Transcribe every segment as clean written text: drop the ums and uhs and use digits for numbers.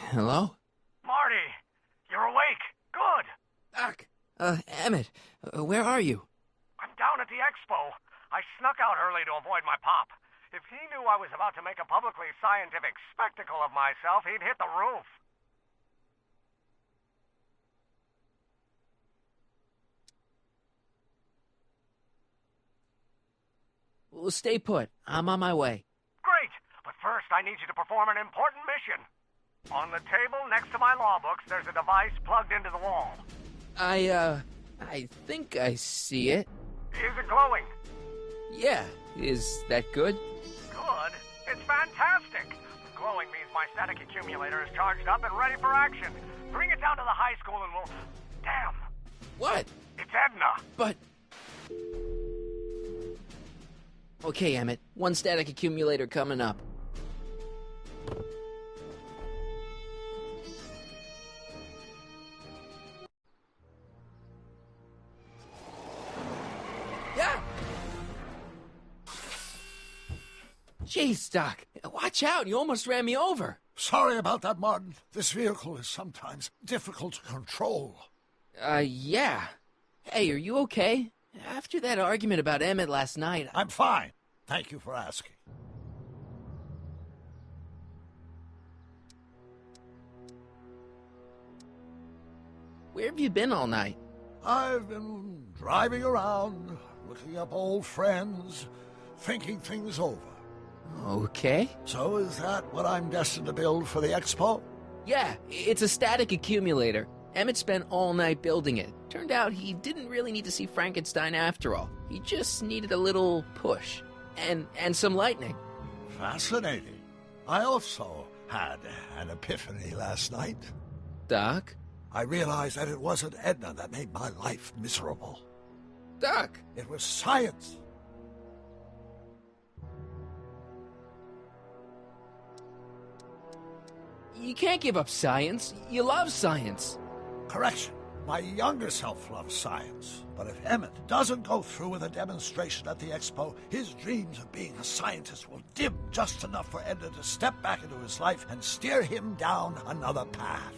Hello? Marty, you're awake. Good. Doc. Emmett, where are you? I'm down at the expo. I snuck out early to avoid my pop. If he knew I was about to make a publicly scientific spectacle of myself, he'd hit the roof. Well, stay put. I'm on my way. Great, but first I need you to perform an important mission. On the table next to my law books, there's a device plugged into the wall. I think I see it. Is it glowing? Yeah, is that good? Good? It's fantastic. Glowing means my static accumulator is charged up and ready for action. Bring it down to the high school and we'll... Damn. What? It's Edna. But... Okay, Emmett. One static accumulator coming up. Yeah! Jeez, Doc. Watch out. You almost ran me over. Sorry about that, Martin. This vehicle is sometimes difficult to control. Yeah. Hey, are you okay? After that argument about Emmett last night... I'm fine. Thank you for asking. Where have you been all night? I've been driving around, looking up old friends, thinking things over. Okay. So is that what I'm destined to build for the expo? Yeah, it's a static accumulator. Emmett spent all night building it. Turned out he didn't really need to see Frankenstein after all. He just needed a little push. And some lightning. Fascinating. I also had an epiphany last night. Doc? I realized that it wasn't Edna that made my life miserable. Doc! It was science. You can't give up science. You love science. Correction. My younger self loves science. But if Emmett doesn't go through with a demonstration at the expo, his dreams of being a scientist will dim just enough for Edna to step back into his life and steer him down another path.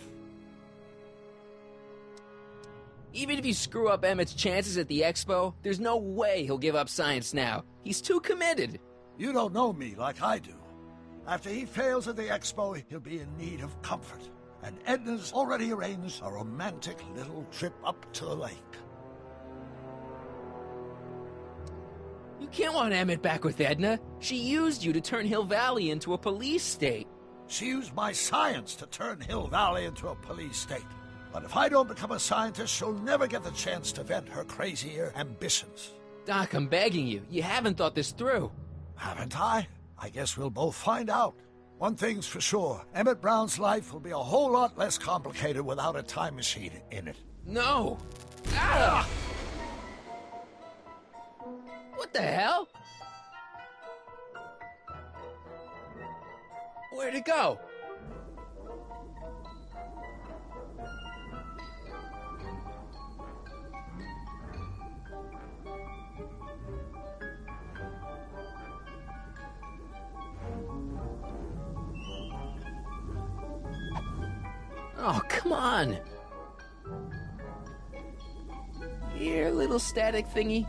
Even if you screw up Emmett's chances at the expo, there's no way he'll give up science now. He's too committed. You don't know me like I do. After he fails at the expo, he'll be in need of comfort. And Edna's already arranged a romantic little trip up to the lake. You can't want Emmett back with Edna. She used you to turn Hill Valley into a police state. She used my science to turn Hill Valley into a police state. But if I don't become a scientist, she'll never get the chance to vent her crazier ambitions. Doc, I'm begging you. You haven't thought this through. Haven't I? I guess we'll both find out. One thing's for sure, Emmett Brown's life will be a whole lot less complicated without a time machine in it. No! Ah! What the hell? Where'd it go? Oh, come on. Here, little static thingy.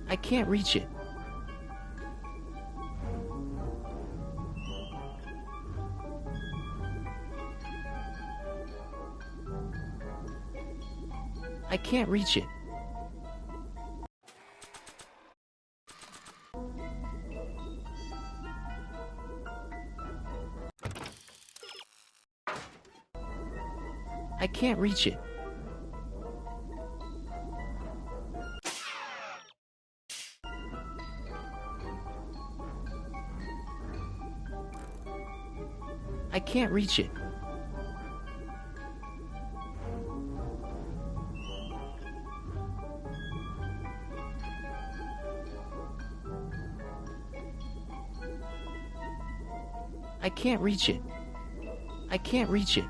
I can't reach it. I can't reach it. I can't reach it. I can't reach it. I can't reach it. I can't reach it.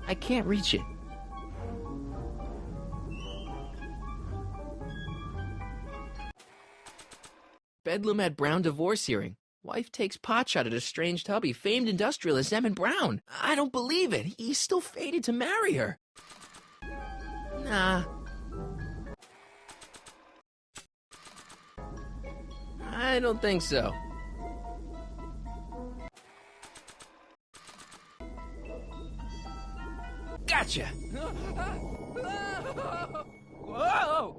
I can't reach it. Bedlam at Brown divorce hearing. Wife takes potshot at estranged hubby, famed industrialist Emmett Brown. I don't believe it. He's still fated to marry her. Nah. I don't think so. Gotcha! Whoa!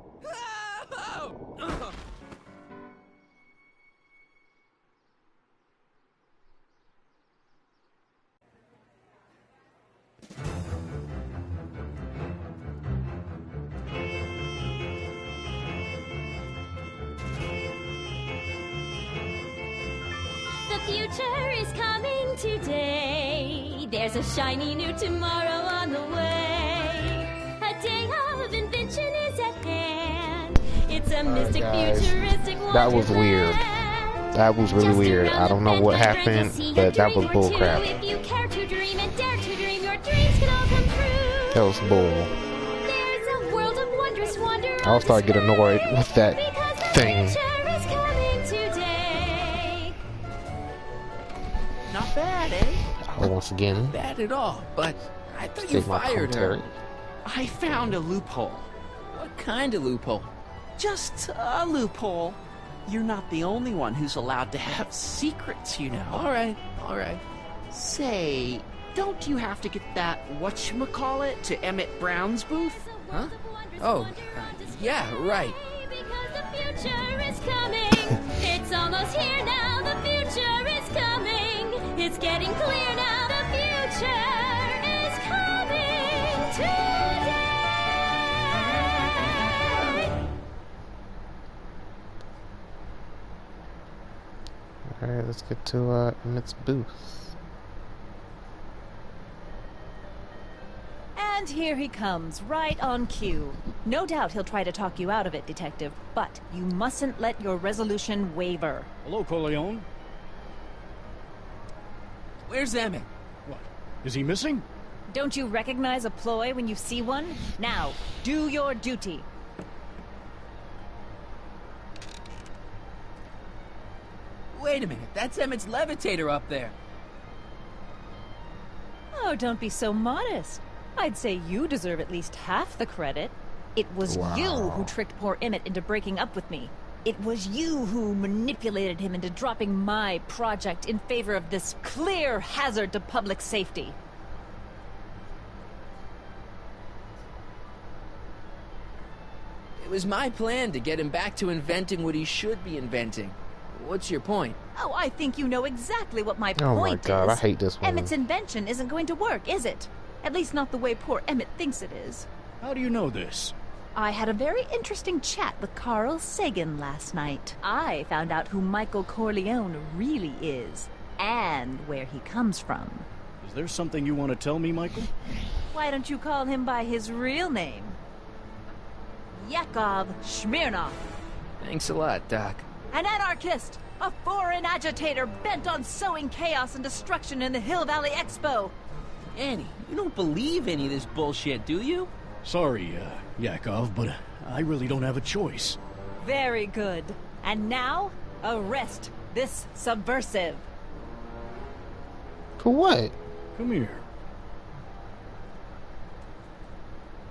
The future is coming today. There's a shiny new tomorrow on the way. A day of invention is at hand. It's a mystic, futuristic wonderland. That was weird. That was really weird. I don't know what happened, but that was bullcrap. If you care to dream and dare to dream, your dreams can all come true. That was bull. There's a world of wondrous wonder. I'll start getting annoyed with that thing. Not bad, eh? Once again, Not bad at all, but I thought you take my fired her. commentary. I found a loophole. What kind of loophole? Just a loophole. You're not the only one who's allowed to have secrets, you know. Alright. Say, don't you have to get that whatchamacallit to Emmett Brown's booth? Huh? Oh, yeah, right. Because the future is coming. It's almost here now. The future is coming. It's getting clear now. The future is coming today. Alright, let's get to Emmett's booth. And here he comes, right on cue. No doubt he'll try to talk you out of it, Detective, but you mustn't let your resolution waver. Hello, Corleone. Where's Emmett? What? Is he missing? Don't you recognize a ploy when you see one? Now, do your duty. Wait a minute, that's Emmett's levitator up there. Oh, don't be so modest. I'd say you deserve at least half the credit. It was you who tricked poor Emmett into breaking up with me. It was you who manipulated him into dropping my project in favor of this clear hazard to public safety. It was my plan to get him back to inventing what he should be inventing. What's your point? Oh, I think you know exactly what my Oh my point god, is. I hate this one. Emmett's invention isn't going to work, is it? At least not the way poor Emmett thinks it is. How do you know this? I had a very interesting chat with Carl Sagan last night. I found out who Michael Corleone really is, and where he comes from. Is there something you want to tell me, Michael? Why don't you call him by his real name? Yakov Smirnov. Thanks a lot, Doc. An anarchist! A foreign agitator bent on sowing chaos and destruction in the Hill Valley Expo! Annie, you don't believe any of this bullshit, do you? Sorry, Yakov, but I really don't have a choice. Very good. And now, arrest this subversive. For what? Come here.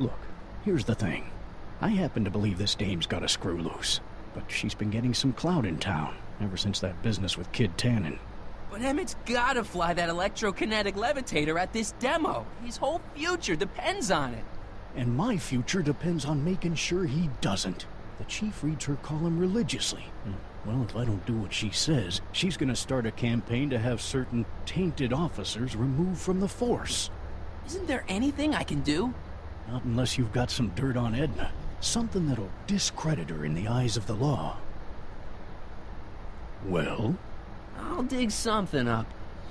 Look, here's the thing. I happen to believe this dame's got a screw loose, but she's been getting some clout in town ever since that business with Kid Tannen. But Emmett's gotta fly that electrokinetic levitator at this demo. His whole future depends on it. And my future depends on making sure he doesn't. The chief reads her column religiously. Well, if I don't do what she says, she's gonna start a campaign to have certain tainted officers removed from the force. Isn't there anything I can do? Not unless you've got some dirt on Edna. Something that'll discredit her in the eyes of the law. Well? I'll dig something up.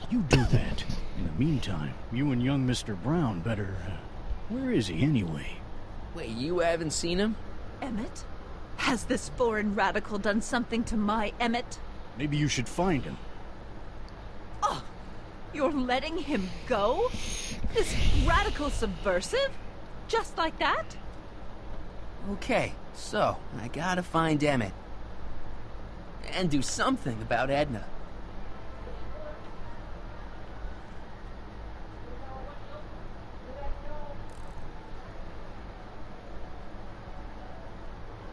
You do that. In the meantime, you and young Mr. Brown better... where is he anyway? Wait, you haven't seen him? Emmett? Has this foreign radical done something to my Emmett? Maybe you should find him. Oh, you're letting him go? This radical subversive? Just like that? Okay, so I gotta find Emmett. And do something about Edna.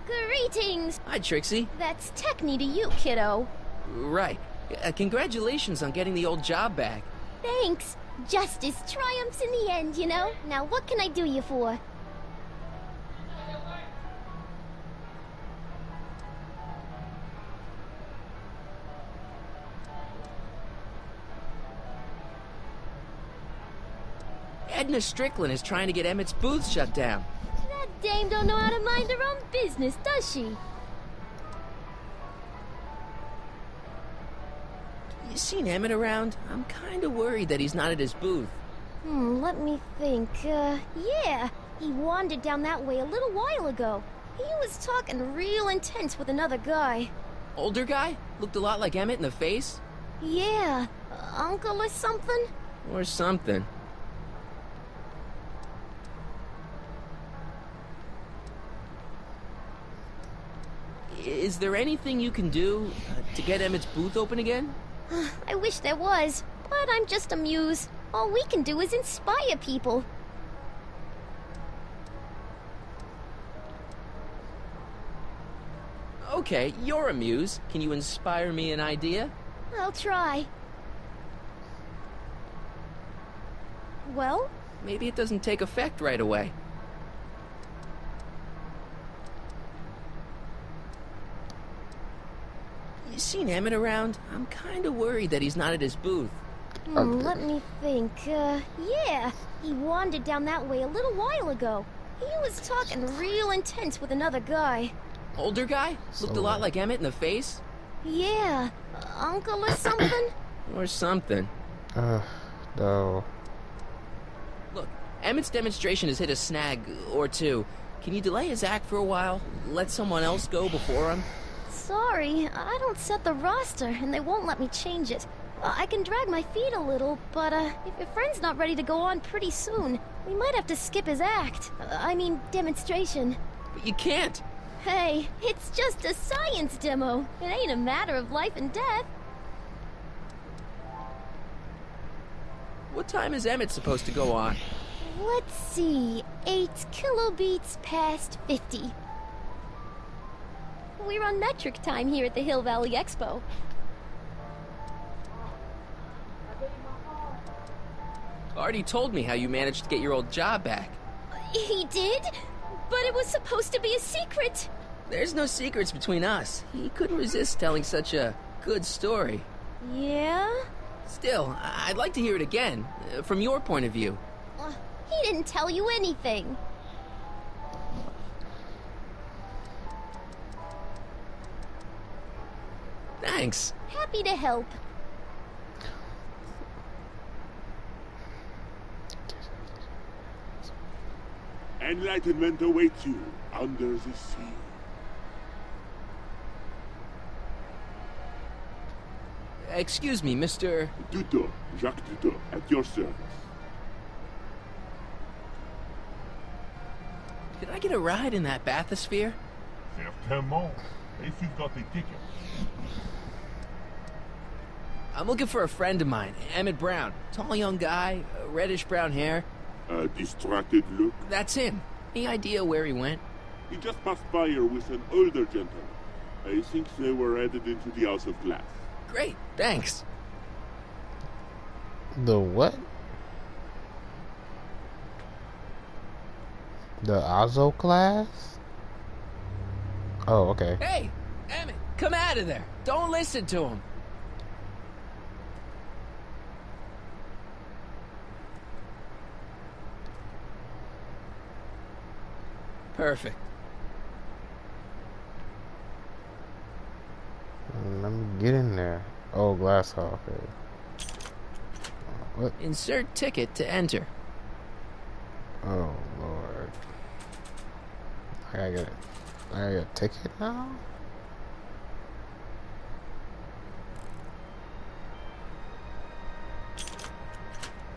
Greetings! Hi, Trixie. That's Techni to you, kiddo. Right. Congratulations on getting the old job back. Thanks. Justice triumphs in the end, you know? Now what can I do you for? Edna Strickland is trying to get Emmett's booth shut down. That dame don't know how to mind her own business, does she? You seen Emmett around? I'm kinda worried that he's not at his booth. Let me think. Yeah. He wandered down that way a little while ago. He was talking real intense with another guy. Older guy? Looked a lot like Emmett in the face? Yeah. Uncle or something? Or something. Is there anything you can do to get Emmett's booth open again? I wish there was, but I'm just a muse. All we can do is inspire people. Okay, you're a muse. Can you inspire me an idea? I'll try. Well? Maybe it doesn't take effect right away. You seen Emmett around? I'm kinda worried that he's not at his booth. Let me think. Yeah. He wandered down that way a little while ago. He was talking real intense with another guy. Older guy? Looked a lot like Emmett in the face? Yeah. Uncle or something? Or something. No. Look, Emmett's demonstration has hit a snag or two. Can you delay his act for a while? Let someone else go before him? Sorry, I don't set the roster, and they won't let me change it. I can drag my feet a little, but if your friend's not ready to go on pretty soon, we might have to skip his act. I mean, demonstration. But you can't. Hey, it's just a science demo. It ain't a matter of life and death. What time is Emmett supposed to go on? Let's see, 8 kilobeats past 50. We're on metric time here at the Hill Valley Expo. Artie told me how you managed to get your old job back. He did? But it was supposed to be a secret. There's no secrets between us. He couldn't resist telling such a good story. Yeah? Still, I'd like to hear it again, from your point of view. He didn't tell you anything. Thanks. Happy to help. Enlightenment awaits you under the sea. Excuse me, Mr. Duto, Jacques Duto, at your service. Could I get a ride in that bathysphere? Certainement, if you've got a ticket. I'm looking for a friend of mine, Emmett Brown. Tall young guy, reddish-brown hair. A distracted look. That's him. Any idea where he went? He just passed by here with an older gentleman. I think they were headed into the House of Glass. Great, thanks. The what? The Azo class? Oh, okay. Hey, Emmett, come out of there. Don't listen to him. Perfect. that's all. Okay. What? Insert ticket to enter. Oh Lord. I gotta get a ticket now?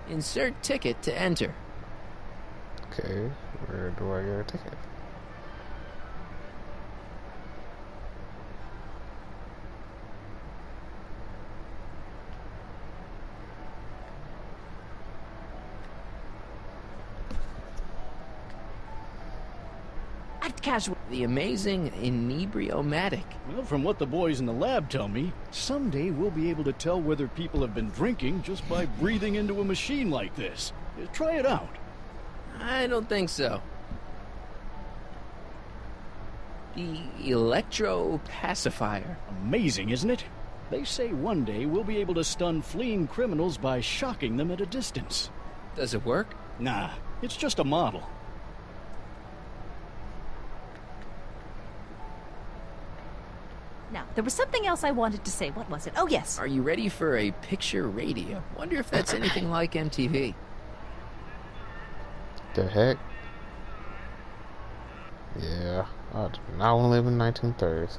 Insert ticket to enter. Okay, where do I get a ticket? Act casual. The amazing inebriomatic. Well, from what the boys in the lab tell me, someday we'll be able to tell whether people have been drinking just by breathing into a machine like this. Try it out. I don't think so. The electro-pacifier. Amazing, isn't it? They say one day we'll be able to stun fleeing criminals by shocking them at a distance. Does it work? Nah, it's just a model. Now, there was something else I wanted to say. What was it? Oh, yes. Are you ready for a picture radio? Wonder if that's anything like MTV. The heck? Yeah, I do not want to live in 1930s.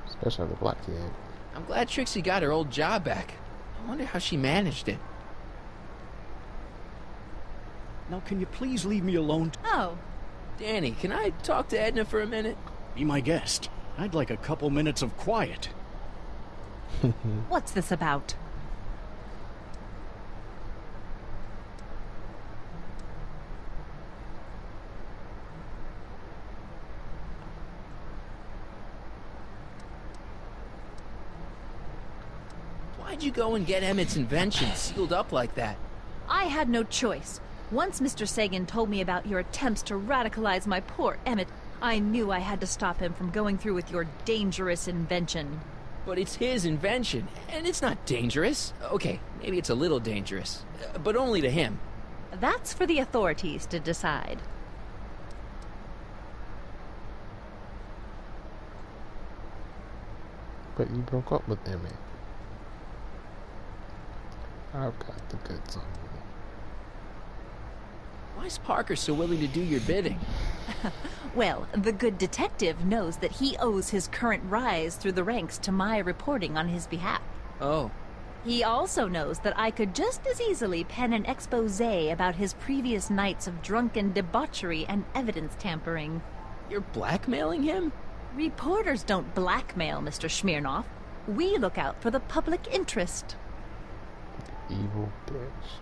Especially as a black kid. I'm glad Trixie got her old job back. I wonder how she managed it. Now, can you please leave me alone? Oh. Danny, can I talk to Edna for a minute? Be my guest. I'd like a couple minutes of quiet. What's this about? Why'd you go and get Emmett's invention sealed up like that? I had no choice. Once Mr. Sagan told me about your attempts to radicalize my poor Emmett, I knew I had to stop him from going through with your dangerous invention. But it's his invention, and it's not dangerous. Okay, maybe it's a little dangerous, but only to him. That's for the authorities to decide. But you broke up with Emmett. I've got the goods on me. Why's Parker so willing to do your bidding? Well, the good detective knows that he owes his current rise through the ranks to my reporting on his behalf. Oh. He also knows that I could just as easily pen an exposé about his previous nights of drunken debauchery and evidence tampering. You're blackmailing him? Reporters don't blackmail, Mr. Smirnoff. We look out for the public interest. Evil bitch.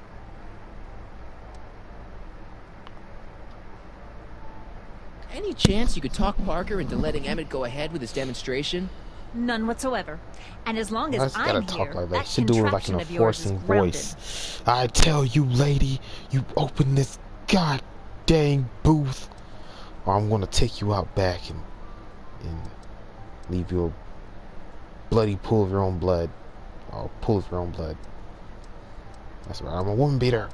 Any chance you could talk Parker into letting Emmett go ahead with his demonstration? None whatsoever. And as long as I'm talk here, like that She do it like in contraption a of yours is forcing grounded. voice. I tell you, lady, you open this god dang booth, or I'm gonna take you out back and leave you a bloody pool of your own blood. Oh, pool of your own blood. That's right. I'm a woman beater.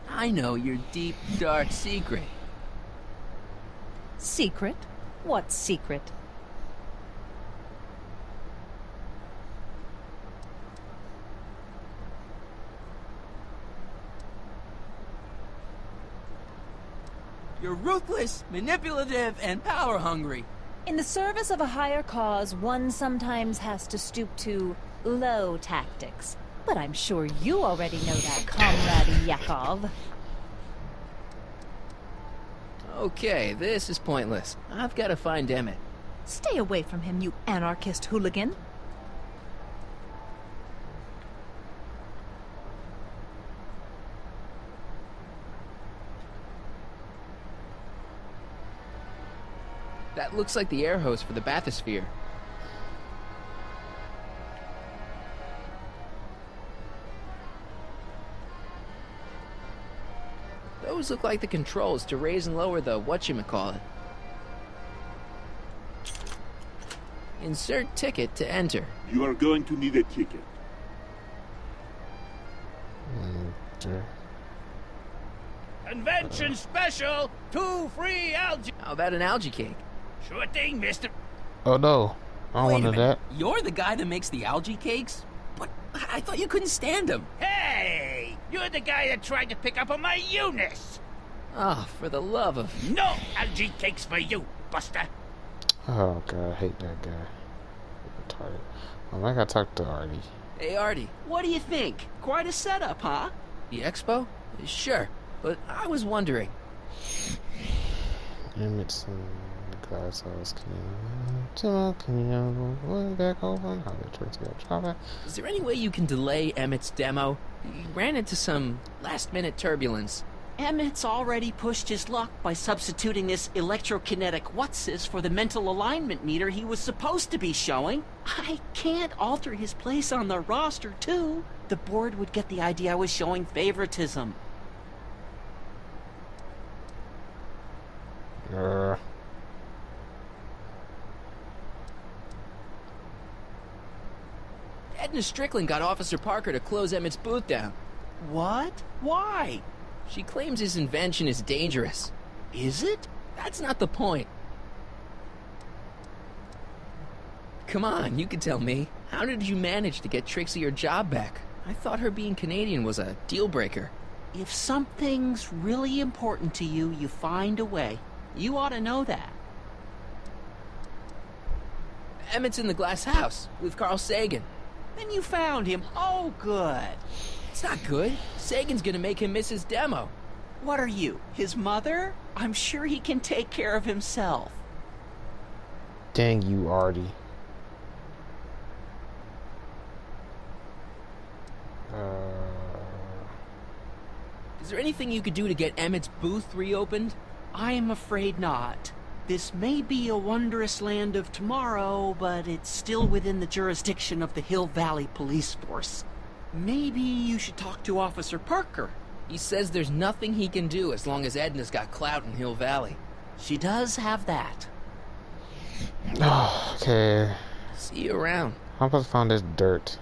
I know your deep, dark secret. Secret? What secret? You're ruthless, manipulative, and power-hungry. In the service of a higher cause, one sometimes has to stoop to low tactics. But I'm sure you already know that, Comrade Yakov. Okay, this is pointless. I've got to find Emmett. Stay away from him, you anarchist hooligan. That looks like the air hose for the bathysphere. Those look like the controls to raise and lower the whatchamacallit. Insert ticket to enter. You are going to need a ticket. Convention special, 2 free algae. How about an algae cake? Sure thing, mister. Oh no, I don't Wait a want minute. that. You're the guy that makes the algae cakes? But I thought you couldn't stand them. Hey, you're the guy that tried to pick up on my Eunice. Oh, for the love of... No algae cakes for you, Buster. Oh god, I hate that guy. Retarded. I gotta talk to Artie. Hey, Artie, what do you think? Quite a setup, huh? The expo? Sure, but I was wondering. Emmett's in the glass house. Can you go back over? How the tricks got dropped? Is there any way you can delay Emmett's demo? He ran into some last-minute turbulence. Emmett's already pushed his luck by substituting this electrokinetic whatsis for the mental alignment meter he was supposed to be showing. I can't alter his place on the roster, too. The board would get the idea I was showing favoritism. Edna Strickland got Officer Parker to close Emmett's booth down. What? Why? She claims his invention is dangerous. Is it? That's not the point. Come on, you can tell me. How did you manage to get Trixie her job back? I thought her being Canadian was a deal breaker. If something's really important to you, you find a way. You ought to know that. Emmett's in the glass house with Carl Sagan. Then you found him. Oh, good. It's not good. Sagan's gonna make him miss his demo. What are you, his mother? I'm sure he can take care of himself. Dang you, Artie. Is there anything you could do to get Emmett's booth reopened? I am afraid not. This may be a wondrous land of tomorrow, but it's still within the jurisdiction of the Hill Valley Police Force. Maybe you should talk to Officer Parker. He says there's nothing he can do as long as Edna's got clout in Hill Valley. She does have that. Okay. See you around. I'm supposed to find this dirt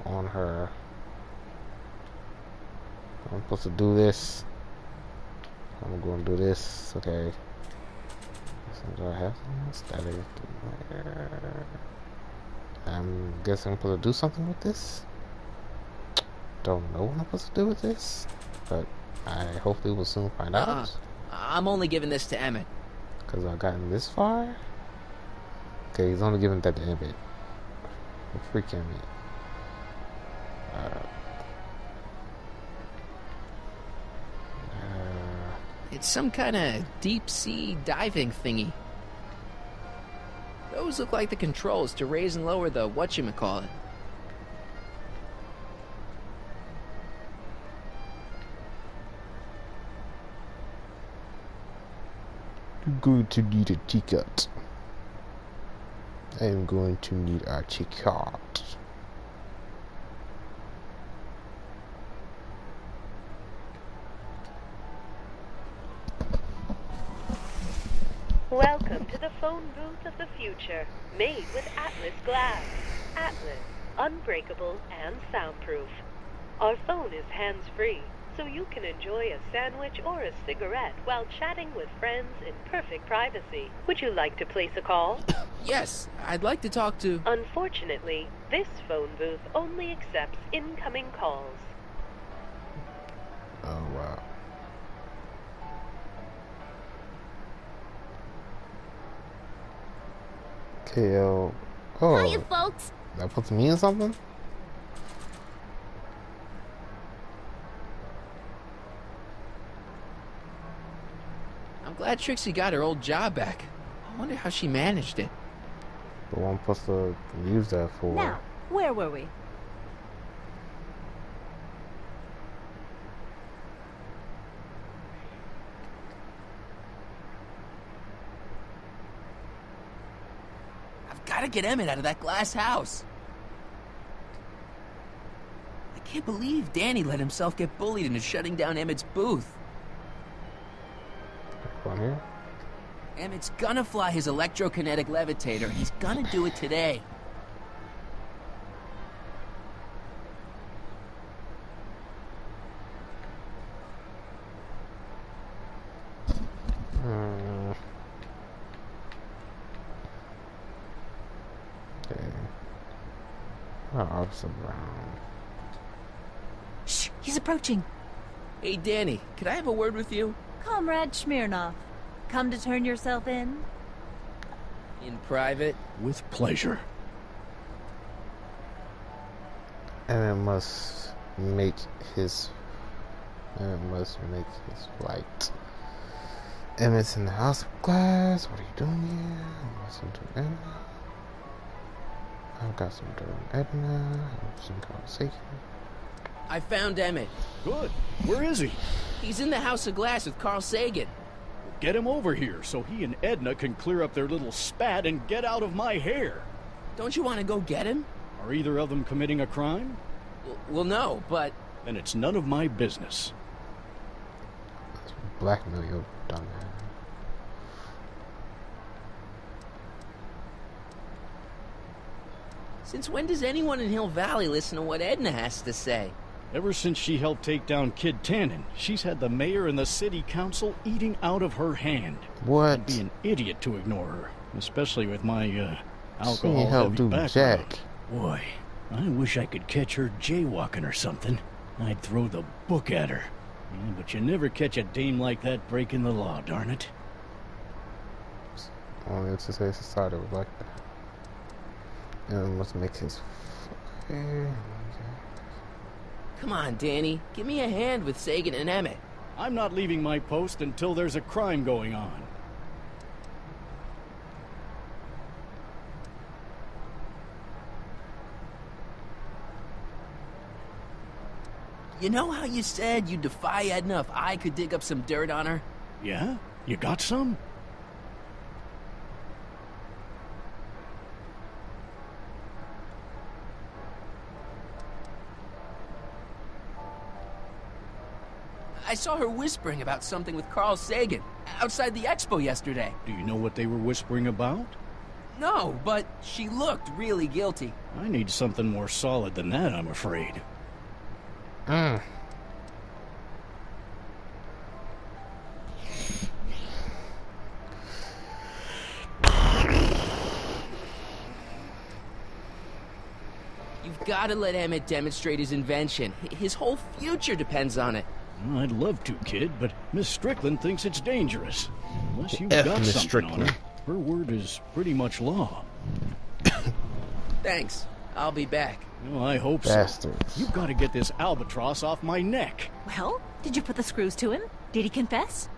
on her. I'm supposed to do this. I'm going to do this. Okay. So do I have static? I'm guessing I'm supposed to do something with this. Don't know what I'm supposed to do with this, but I hopefully will soon find out. I'm only giving this to Emmett. Because I've gotten this far? Okay, he's only giving that to Emmett. Freak Emmett. It's some kind of deep-sea diving thingy. Those look like the controls to raise and lower the whatchamacallit. I'm going to need a ticket. I'm going to need a ticket. Welcome to the phone booth of the future, made with Atlas glass. Atlas, unbreakable and soundproof. Our phone is hands-free, so you can enjoy a sandwich or a cigarette while chatting with friends in perfect privacy. Would you like to place a call? Yes, I'd like to talk to... Unfortunately, this phone booth only accepts incoming calls. Oh, wow. Okay, oh. Hiya, folks. That puts me in something? I'm glad Trixie got her old job back. I wonder how she managed it. But what I'm supposed to use that for? Now, where were we? Gotta get Emmett out of that glass house. I can't believe Danny let himself get bullied into shutting down Emmett's booth. Come here. Emmett's gonna fly his electrokinetic levitator, and he's gonna do it today. Oh, Officer Brown. Shh, he's approaching. Hey, Danny, could I have a word with you? Comrade Smirnov, come to turn yourself in? In private? With pleasure. Emmett must make his flight. Emmett's in the house of glass. What are you doing here? Listen to Emma. I've got some dirt on Edna. Some conversation. I found Emmett. Good. Where is he? He's in the house of glass with Carl Sagan. Get him over here so he and Edna can clear up their little spat and get out of my hair. Don't you want to go get him? Are either of them committing a crime? Well, no, but... Then it's none of my business. Blackmail your dumbass. Since when does anyone in Hill Valley listen to what Edna has to say? Ever since she helped take down Kid Tannen, she's had the mayor and the city council eating out of her hand. What? I'd be an idiot to ignore her, especially with my, alcohol She helped do background. Jack. Boy, I wish I could catch her jaywalking or something. I'd throw the book at her. Yeah, but you never catch a dame like that breaking the law, darn it. Only to say society was like that. And must make his... Come on, Danny. Give me a hand with Sagan and Emmett. I'm not leaving my post until there's a crime going on. You know how you said you'd defy Edna if I could dig up some dirt on her? Yeah? You got some? I saw her whispering about something with Carl Sagan outside the expo yesterday. Do you know what they were whispering about? No, but she looked really guilty. I need something more solid than that, I'm afraid. You've got to let Emmett demonstrate his invention. His whole future depends on it. Well, I'd love to, kid, but Miss Strickland thinks it's dangerous. Unless you've got Miss something Strickland. on her. Her word is pretty much law. Thanks. I'll be back. Well, I hope Bastards. so. You've got to get this albatross off my neck. Well, did you put the screws to him? Did he confess?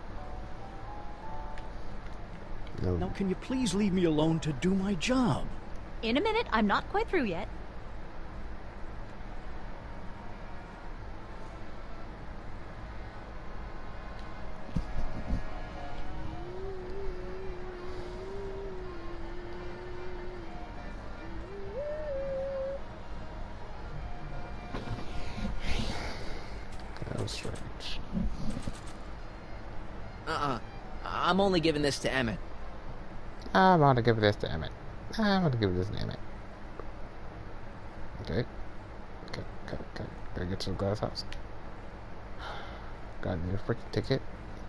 No. Now, can you please leave me alone to do my job? In a minute, I'm not quite through yet. That was strange. I'm only giving this to Emmett. I'm gonna give this to Emmett. I'm gonna give this to Emmett. Okay. Gotta get to the glass house. Gotta need a freaking ticket.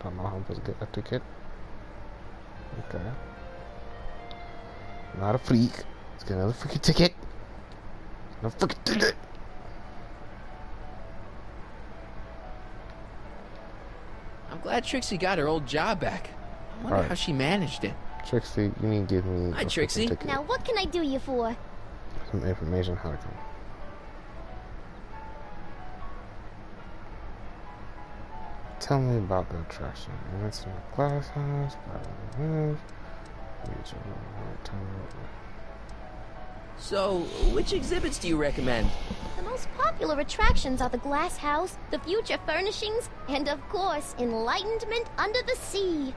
Don't know how I'm supposed to get a ticket. Okay. Not a freak. Let's get another freaking ticket. No freaking ticket. I'm glad Trixie got her old job back. I wonder how she managed it. Trixie, you need to give me Hi, a Trixie. freaking ticket. Now, what can I do you for? Some information how to come. Tell me about the attraction. It's in a glass house. So, which exhibits do you recommend? The most popular attractions are the Glass House, the Future Furnishings, and of course, Enlightenment Under the Sea.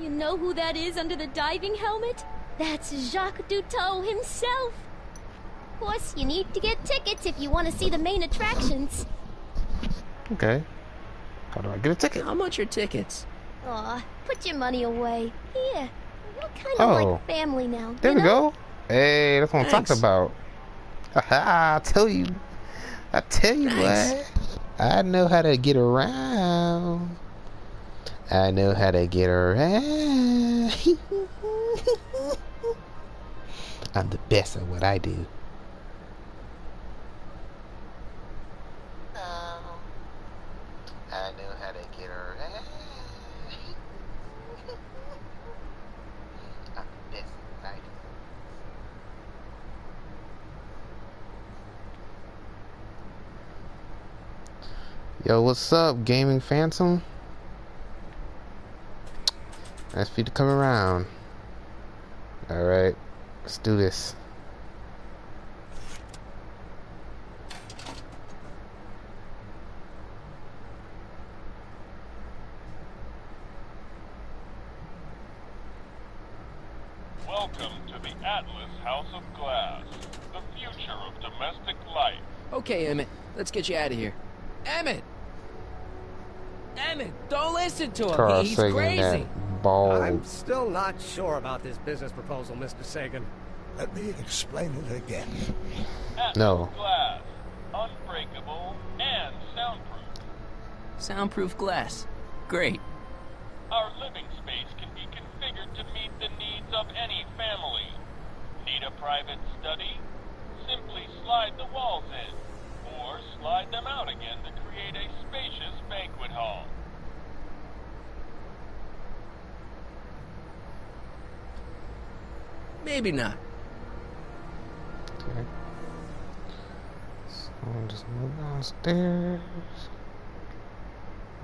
You know who that is under the diving helmet? That's Jacques Duteau himself. Of course, you need to get tickets if you want to see the main attractions. Okay. How do I get a ticket? How much are tickets? Aw, put your money away. Here, we're kind of Oh. like family now. There you we know? go. Hey, that's what I'm Thanks. talking about. Haha, I tell you. Thanks. What? I know how to get around. I know how to get around. I'm the best at what I do. Yo, what's up, Gaming Phantom? Nice for you to come around. Alright, let's do this. Welcome to the Atlas House of Glass, the future of domestic life. Okay, Emmett, let's get you out of here. Emmett! Emmett, don't listen to him. Carl He's Sagan, crazy. that bald. I'm still not sure about this business proposal, Mr. Sagan. Let me explain it again. Atlas No. Glass, unbreakable and soundproof. Soundproof glass. Great. Our living space can be configured to meet the needs of any family. Need a private study? Simply slide the walls in, or slide them out again to create a spacious banquet hall. Maybe not. Okay. So I'll just move downstairs.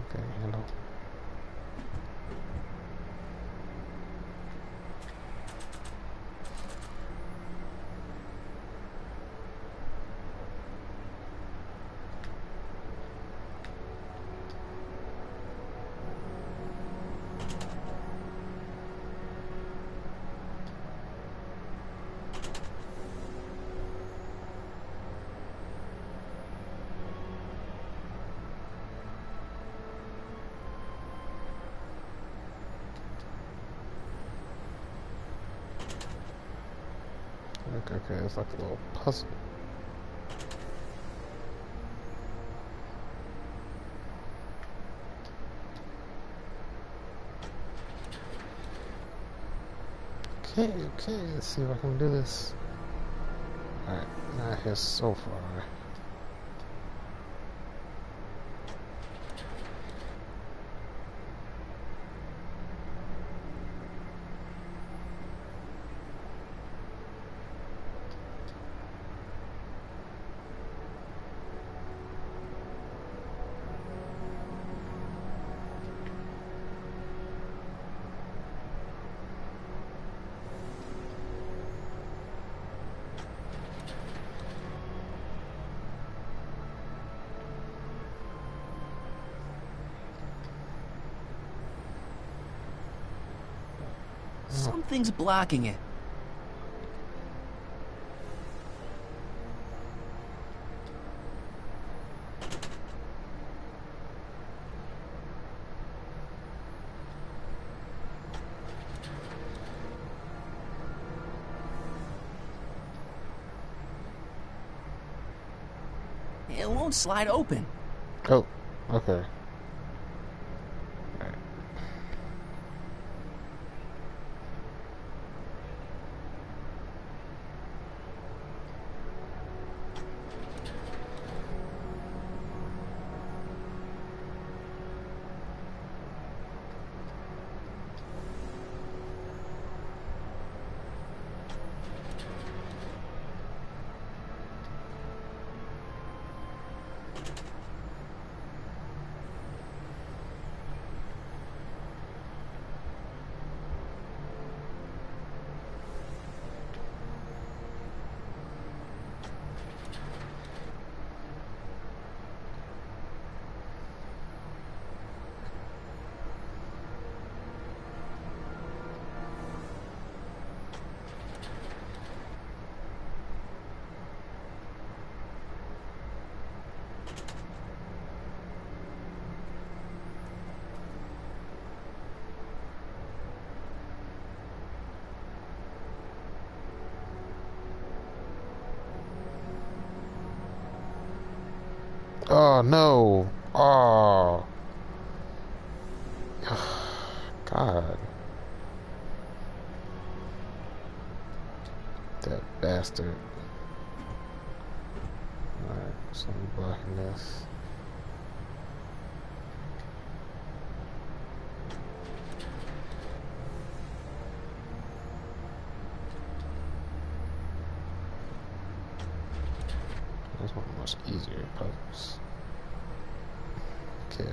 Okay, handle. Okay, it's like a little puzzle. Okay, let's see if I can do this. Alright, not here so far. Something's blocking it. It won't slide open. Oh, okay. Oh no! Oh, God! That bastard! All right, so I'm blocking this. That's one much easier puzzles. Okay.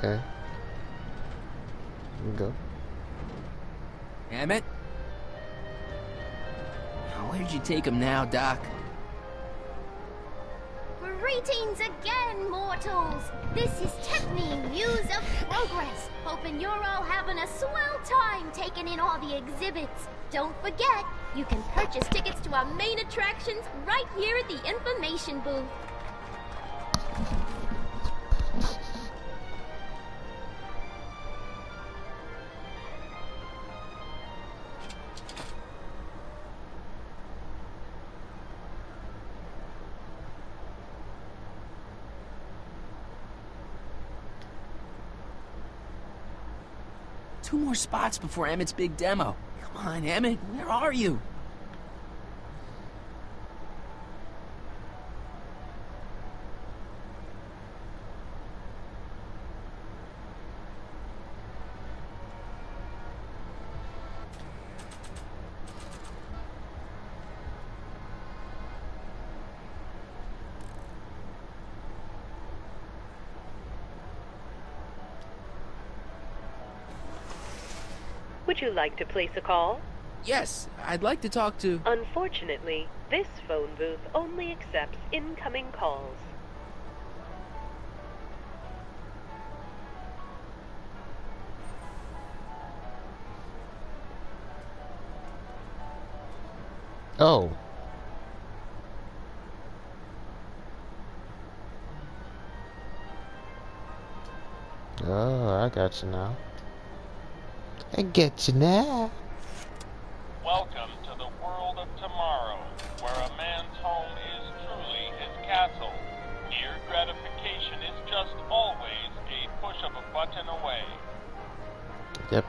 Here we go. Emmett? Where'd you take him now, Doc? Greetings again, mortals! This is Techne, Muse of Progress. Hoping you're all having a swell time taking in all the exhibits. Don't forget, you can purchase tickets to our main attractions right here at the information booth. Two more spots before Emmett's big demo. Come on, Emmett, where are you? Would you like to place a call? Yes, I'd like to talk to... Unfortunately, this phone booth only accepts incoming calls. Oh. Oh, I got you now. I get you now. Welcome to the world of tomorrow, where a man's home is truly his castle. Here, gratification is just always a push of a button away. Yep.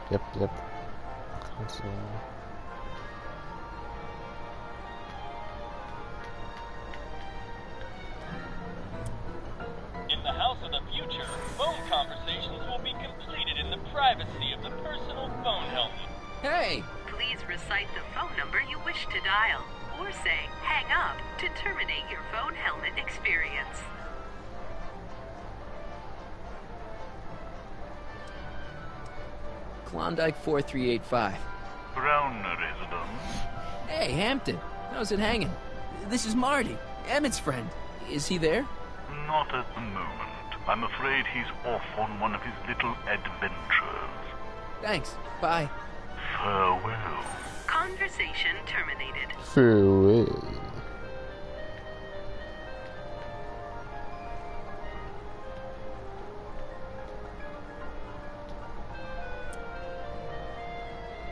In the house of the future, phone conversations will be completed in the privacy of the personal phone helmet. Hey! Please recite the phone number you wish to dial, or say hang up to terminate your phone helmet experience. Klondike 4385. Brown residence. Hey, Hampton. How's it hanging? This is Marty, Emmett's friend. Is he there? Not at the moment. I'm afraid he's off on one of his little adventures. Thanks. Bye. Farewell. Conversation terminated. Farewell.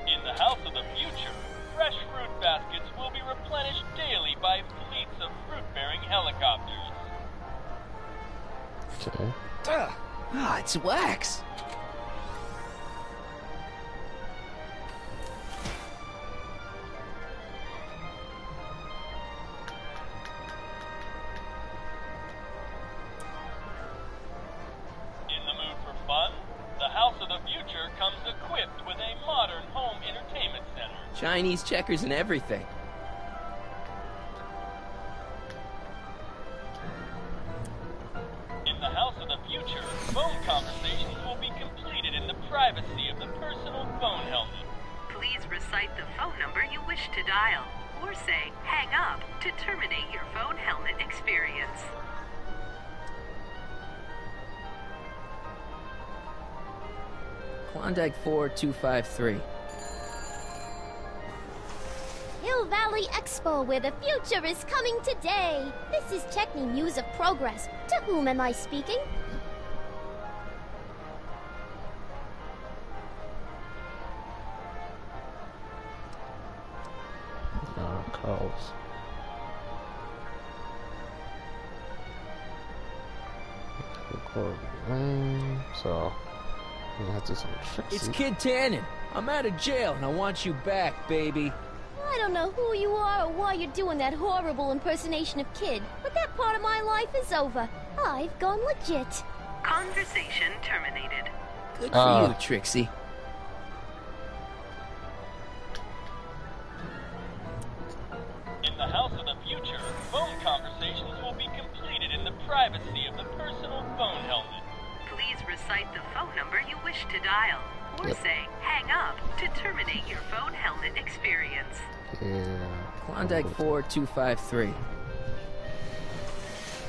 In the house of the future, fresh fruit baskets will be replenished daily by fleets of fruit-bearing helicopters. Okay. It's wax. In the mood for fun? The house of the future comes equipped with a modern home entertainment center. Chinese checkers and everything. In the house of the future, phone conversations will be completed in the privacy of the personal phone helmet. Please recite the phone number you wish to dial, or say hang up to terminate your phone helmet experience. Klondike 4253. Hill Valley Expo, where the future is coming today. This is Techne, Muse of Progress. To whom am I speaking? Calls. Record name. So we have to do some tricks. It's Kid Tannen. I'm out of jail and I want you back, baby. I don't know who you are or why you're doing that horrible impersonation of Kid, but that part of my life is over. I've gone legit. Conversation terminated. Good for you, Trixie. In the house of the future, phone conversations will be completed in the privacy of the personal phone helmet. Please cite the phone number you wish to dial, or say hang up to terminate your phone helmet experience. Yeah. Klondike 4253.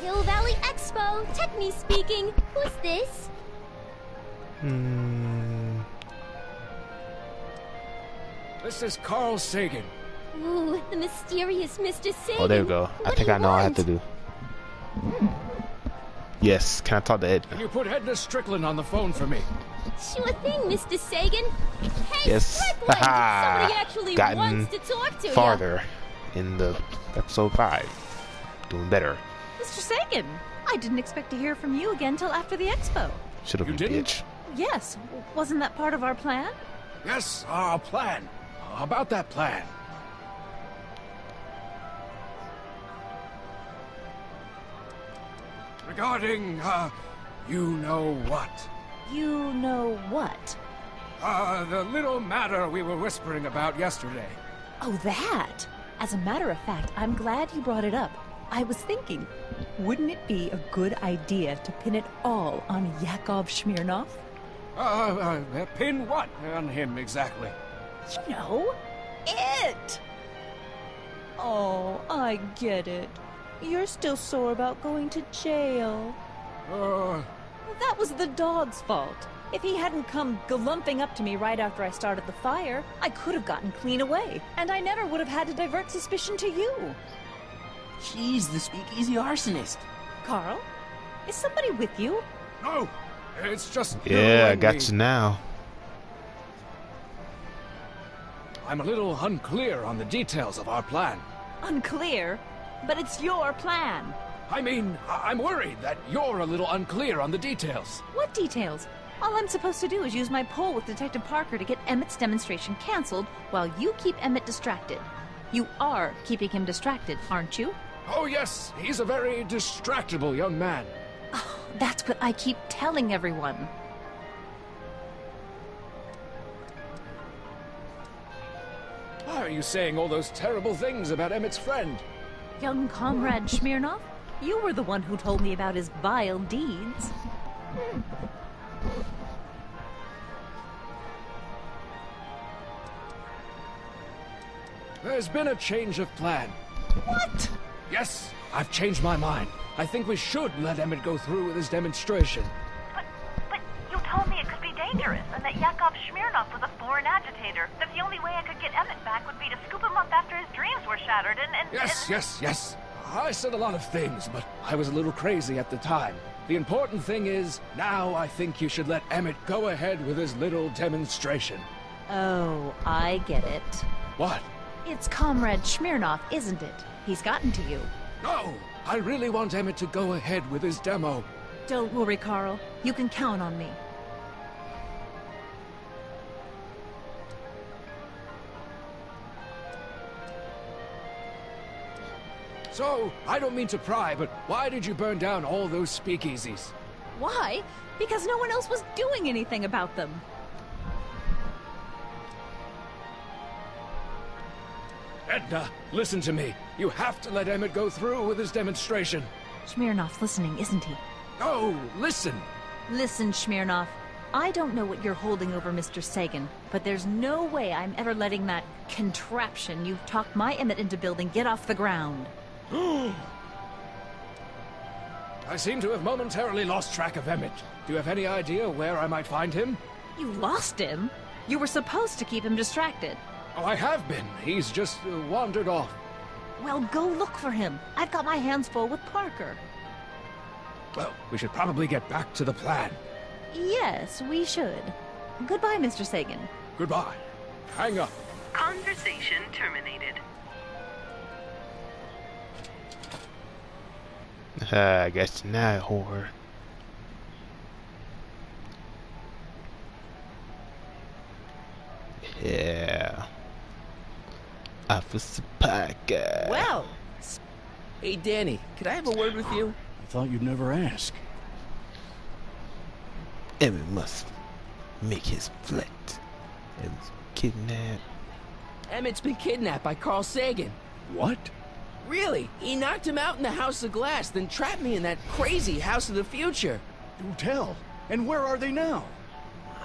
Hill Valley Expo, Techni speaking. Who's this? This is Carl Sagan. Ooh, the mysterious Mr. Sagan. Oh, there we go. I think I know what I have to do. Yes, can I talk to Ed? Can you put Edna Strickland on the phone for me? Sure thing, Mr. Sagan. Hey, Yes. Strickland! Haha. Somebody actually Gotten wants to talk to farther in the episode 5. Doing better. Mr. Sagan, I didn't expect to hear from you again till after the expo. Should have been bitch. Yes, wasn't that part of our plan? Yes, our plan. About that plan. Regarding, you know what? You know what? The little matter we were whispering about yesterday. Oh, that! As a matter of fact, I'm glad you brought it up. I was thinking, wouldn't it be a good idea to pin it all on Yakov Smirnov? Pin what on him exactly? You know, it! Oh, I get it. You're still sore about going to jail. That was the dog's fault. If he hadn't come galumping up to me right after I started the fire, I could have gotten clean away, and I never would have had to divert suspicion to you. She's the speakeasy arsonist. Carl, is somebody with you? No, it's just... Yeah, I got you now. I'm a little unclear on the details of our plan. Unclear? But it's your plan. I mean, I'm worried that you're a little unclear on the details. What details? All I'm supposed to do is use my poll with Detective Parker to get Emmett's demonstration canceled while you keep Emmett distracted. You are keeping him distracted, aren't you? Oh, yes. He's a very distractible young man. Oh, that's what I keep telling everyone. Why are you saying all those terrible things about Emmett's friend? Young comrade Smirnov, you were the one who told me about his vile deeds. There's been a change of plan. What? Yes, I've changed my mind. I think we should let Emmett go through with his demonstration. But you told me it could be dangerous, and that Yakov Smirnov was a foreign agitator. That the only way I could get Emmett back would be to scoop him up after his dreams were shattered, and... Yes. I said a lot of things, but I was a little crazy at the time. The important thing is, now I think you should let Emmett go ahead with his little demonstration. Oh, I get it. What? It's Comrade Smirnov, isn't it? He's gotten to you. No! I really want Emmett to go ahead with his demo. Don't worry, Carl. You can count on me. So, I don't mean to pry, but why did you burn down all those speakeasies? Why? Because no one else was doing anything about them. Edna, listen to me. You have to let Emmett go through with his demonstration. Smirnov's listening, isn't he? No, listen. Listen, Smirnov. I don't know what you're holding over Mr. Sagan, but there's no way I'm ever letting that contraption you've talked my Emmett into building get off the ground. I seem to have momentarily lost track of Emmett. Do you have any idea where I might find him? You lost him? You were supposed to keep him distracted. Oh, I have been. He's just wandered off. Well, go look for him. I've got my hands full with Parker. Well, we should probably get back to the plan. Yes, we should. Goodbye, Mr. Sagan. Goodbye. Hang up. Conversation terminated. I guess not, whore. Yeah. Officer Parker. Well. Hey, Danny, could I have a word with you? I thought you'd never ask. Emmett must make his flight. It was kidnapped. Emmett's been kidnapped by Carl Sagan. What? Really? He knocked him out in the House of Glass, then trapped me in that crazy House of the Future. Do tell. And where are they now?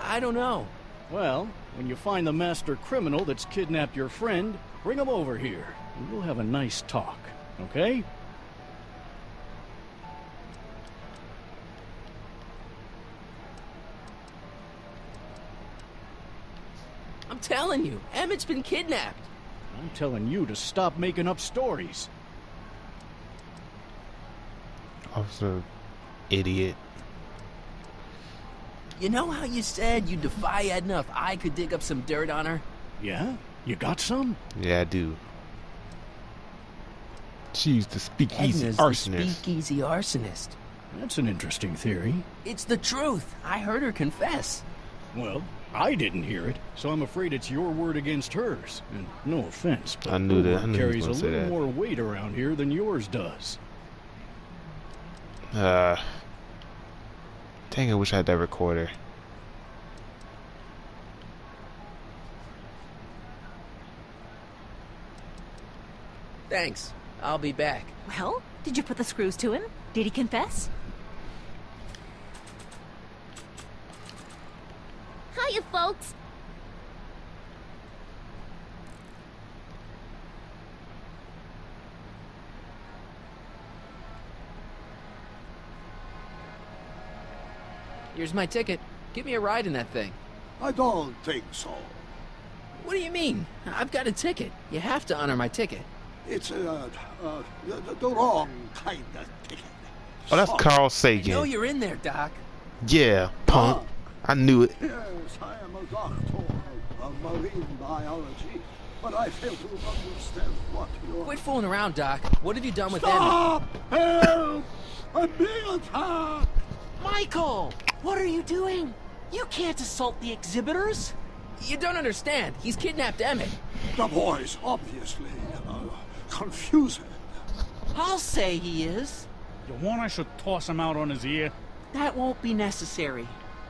I don't know. Well, when you find the master criminal that's kidnapped your friend, bring him over here, and we'll have a nice talk, okay? I'm telling you, Emmett's been kidnapped. I'm telling you to stop making up stories. Officer, idiot. You know how you said you'd defy Edna if I could dig up some dirt on her? Yeah? You got some? Yeah, I do. She's the speakeasy Edna's arsonist. the speakeasy arsonist. That's an interesting theory. It's the truth. I heard her confess. Well, I didn't hear it, so I'm afraid it's your word against hers. And no offense, but I knew that. I her knew he was carries a gonna say little that. more weight around here than yours does. Dang, I wish I had that recorder. Thanks. I'll be back. Well, did you put the screws to him? Did he confess? Hiya, folks. Here's my ticket. Give me a ride in that thing. I don't think so. What do you mean? I've got a ticket. You have to honor my ticket. It's the wrong kind of ticket. Oh, that's Carl I know Sagan. you're in there, Doc. Yeah, punk. I knew it. Yes, I am a doctor of marine biology, but I fail to understand what you're... Quit fooling around, Doc. What have you done with Stop! Help! I'm being attacked! Michael! What are you doing? You can't assault the exhibitors. You don't understand. He's kidnapped Emmett. The boy's obviously confused. I'll say he is. You want I should toss him out on his ear? That won't be necessary.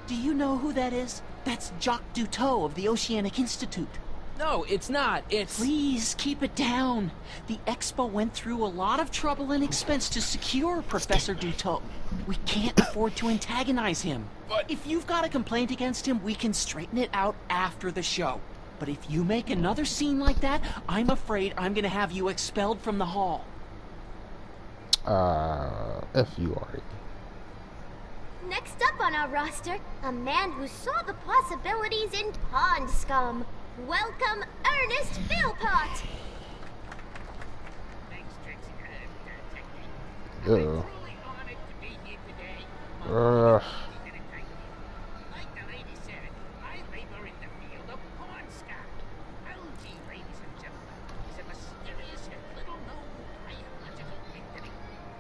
Do you know who that is? That's Jacques Duteau of the Oceanic Institute. No, it's not. It's... Please, keep it down. The Expo went through a lot of trouble and expense to secure Professor Duteau. We can't afford to antagonize him. But if you've got a complaint against him, we can straighten it out after the show. But if you make another scene like that, I'm afraid I'm gonna have you expelled from the hall. F you, Ari. Next up on our roster, a man who saw the possibilities in pond scum. Welcome, Ernest Philpott. Uh-oh. Like the lady said, I labor in the field of pond scum. Algae, ladies and gentlemen, is a mysterious and little-known biological entity.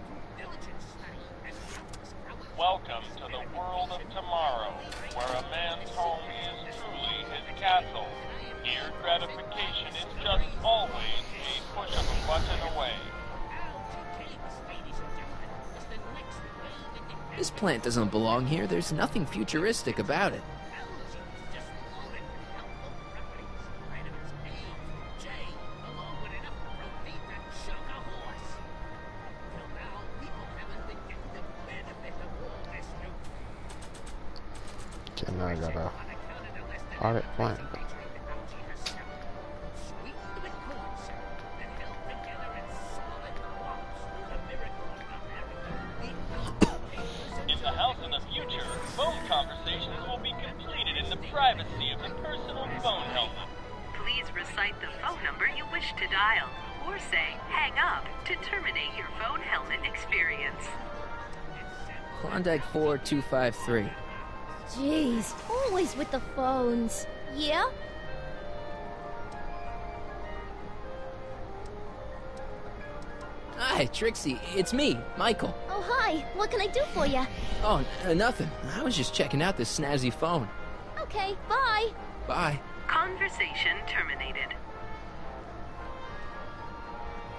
Through diligent study and countless hours... Welcome to the world of tomorrow, where a man's home is truly his castle. Here, gratification is just always a push of a button away. This plant doesn't belong here. There's nothing futuristic about it. Okay, now I got a audit plant. In the house of the future, phone conversations will be completed in the privacy of the personal phone helmet. Please recite the phone number you wish to dial, or say hang up to terminate your phone helmet experience. Klondike 4253. Jeez, always with the phones. Yeah? Hi, Trixie. It's me, Michael. Oh, hi. What can I do for you? Oh, nothing. I was just checking out this snazzy phone. Okay, bye. Bye. Conversation terminated.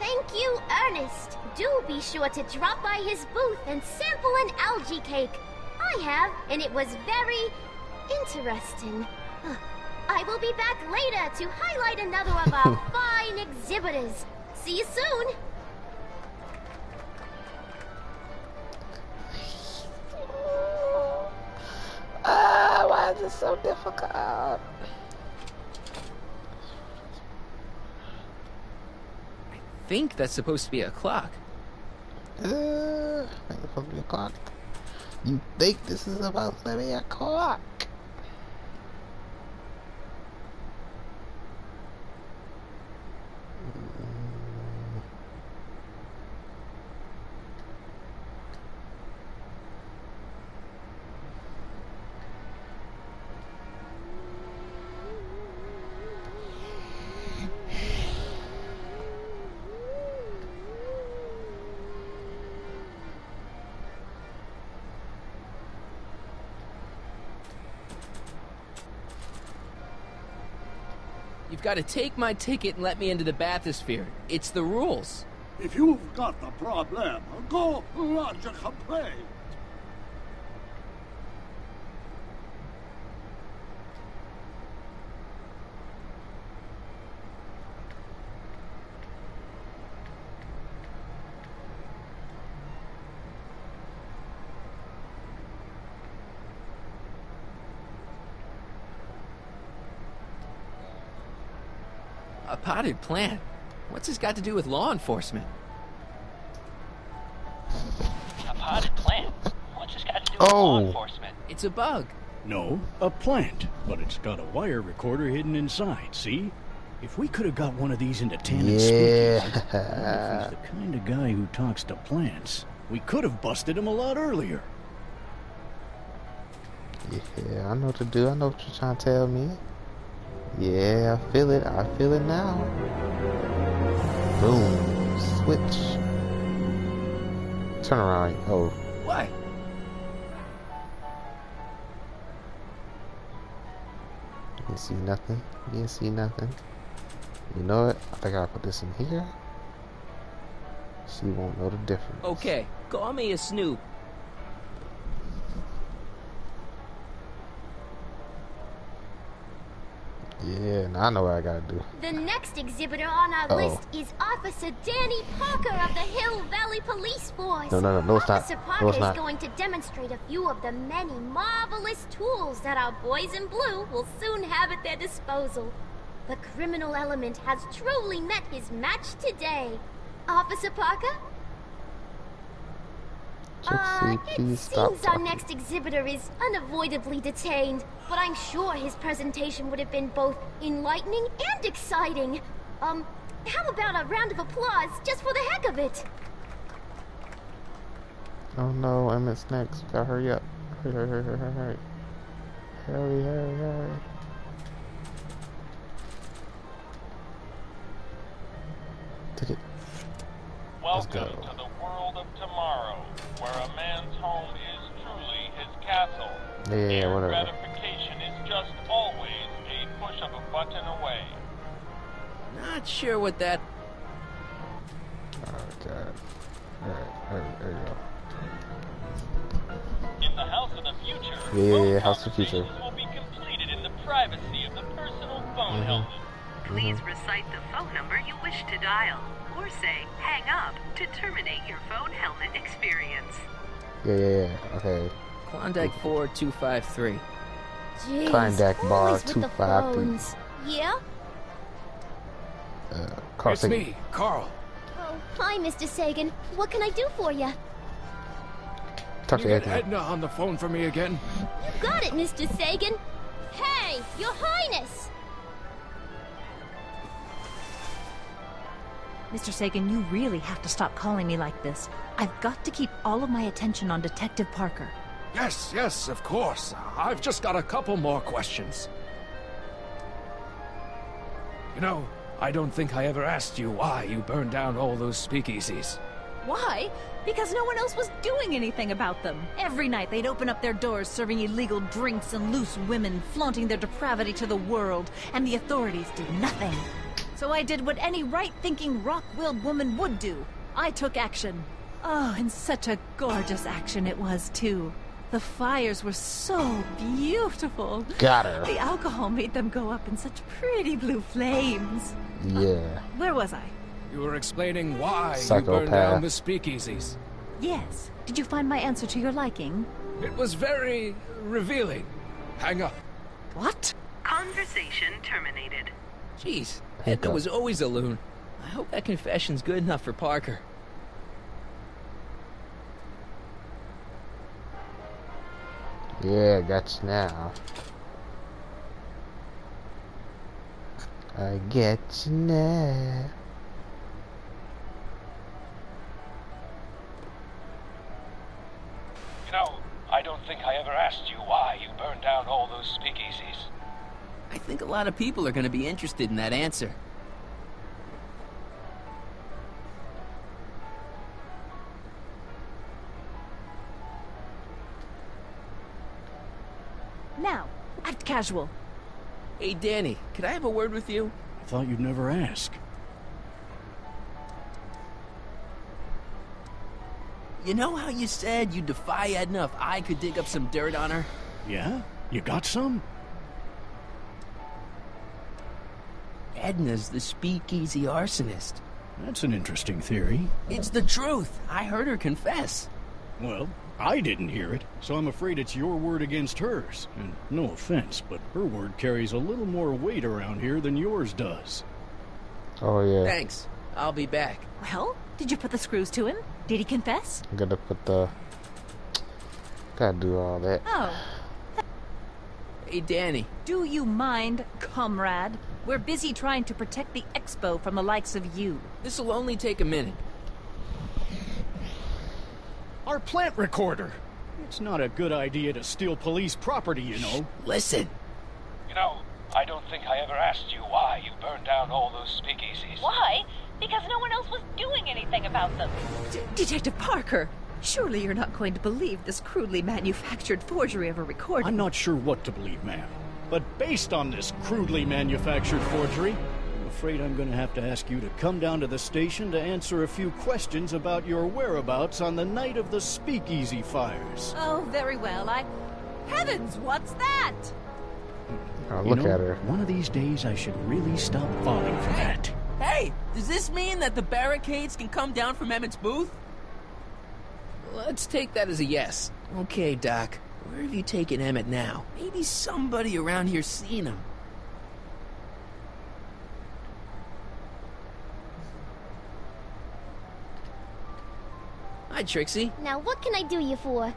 Thank you, Ernest. Do be sure to drop by his booth and sample an algae cake. I have, and it was very interesting. I will be back later to highlight another of our fine exhibitors. See you soon. is so difficult? I think that's supposed to be a clock. I think it's supposed to be a clock. You think this is supposed to be a clock? You've got to take my ticket and let me into the bathysphere. It's the rules. If you've got a problem, go lodge a complaint. A potted plant? What's this got to do with law enforcement? A potted plant? What's this got to do with law enforcement? It's a bug. No, a plant. But it's got a wire recorder hidden inside, see? If we could have got one of these into Tannen's speakeasy, if he's the kind of guy who talks to plants, we could have busted him a lot earlier. Yeah, I know what to do. I know what you're trying to tell me. Yeah, I feel it. I feel it now. Boom. Switch. Turn around. Oh. What? You didn't see nothing. You didn't see nothing. You know what? I think I'll put this in here. She won't know the difference. Okay, call me a snoop. Yeah, now I know what I gotta do. The next exhibitor on our list is Officer Danny Parker of the Hill Valley Police Force. No, it's not. Officer Parker is going to demonstrate a few of the many marvelous tools that our boys in blue will soon have at their disposal. The criminal element has truly met his match today. Officer Parker? It seems our next exhibitor is unavoidably detained, but I'm sure his presentation would have been both enlightening and exciting. How about a round of applause just for the heck of it? Oh no, Emmett's next. Gotta hurry up. Hurry. Hurry. Ticket. Welcome to the world of tomorrow, where a man's home is truly his castle. Yeah, whatever. Gratification is just always a push of a button away. Not sure what that... Oh, God. Alright, there you go. In the House of the Future, Yeah, House of the Future. will be completed in the privacy of the personal phone helmet. Please recite the phone number you wish to dial, or say hang up to terminate your phone helmet experience. Yeah. Okay. Klondike 4253. Jeez, Klondike bar always with the 253. phones. Yeah? Carl It's Sagan. me, Carl. Oh, hi, Mr. Sagan. What can I do for you? Talk You to get Edna. Edna on the phone for me again? You got it, Mr. Sagan. Hey, Your Highness! Mr. Sagan, you really have to stop calling me like this. I've got to keep all of my attention on Detective Parker. Yes, of course. I've just got a couple more questions. You know, I don't think I ever asked you why you burned down all those speakeasies. Why? Because no one else was doing anything about them. Every night they'd open up their doors serving illegal drinks and loose women, flaunting their depravity to the world, and the authorities did nothing. So I did what any right-thinking, rock-willed woman would do. I took action. Oh, and such a gorgeous action it was, too. The fires were so beautiful. Got her. The alcohol made them go up in such pretty blue flames. Yeah. Where was I? You were explaining why you burned Psychopath. down the speakeasies. Yes. Did you find my answer to your liking? It was very revealing. Hang up. What? Conversation terminated. Jeez, Edna was always a loon. I hope that confession's good enough for Parker. Yeah, got you now. I get you now. You know, I don't think I ever asked you why you burned down all those speakeasies. I think a lot of people are going to be interested in that answer. Now, act casual. Hey, Danny, could I have a word with you? I thought you'd never ask. You know how you said you'd defy Edna if I could dig up some dirt on her? Yeah? You got some? Edna's the speakeasy arsonist. That's an interesting theory. It's the truth. I heard her confess. Well, I didn't hear it, so I'm afraid it's your word against hers. And no offense, but her word carries a little more weight around here than yours does. Oh, yeah. Thanks. I'll be back. Well, did you put the screws to him? Did he confess? I gotta put the... Gotta do all that. Oh. Hey, Danny. Do you mind, comrade? We're busy trying to protect the expo from the likes of you. This'll only take a minute. Our plant recorder! It's not a good idea to steal police property, you know. Listen. You know, I don't think I ever asked you why you burned down all those speakeasies. Why? Because no one else was doing anything about them. Detective Parker, surely you're not going to believe this crudely manufactured forgery of a recording. I'm not sure what to believe, ma'am. But based on this crudely manufactured forgery, I'm afraid I'm going to have to ask you to come down to the station to answer a few questions about your whereabouts on the night of the speakeasy fires. Oh, very well. Heavens, what's that? Oh, look at her. One of these days I should really stop falling for that. Hey, does this mean that the barricades can come down from Emmett's booth? Let's take that as a yes. Okay, Doc. Where have you taken Emmett now? Maybe somebody around here's seen him. Hi, Trixie. Now what can I do you for?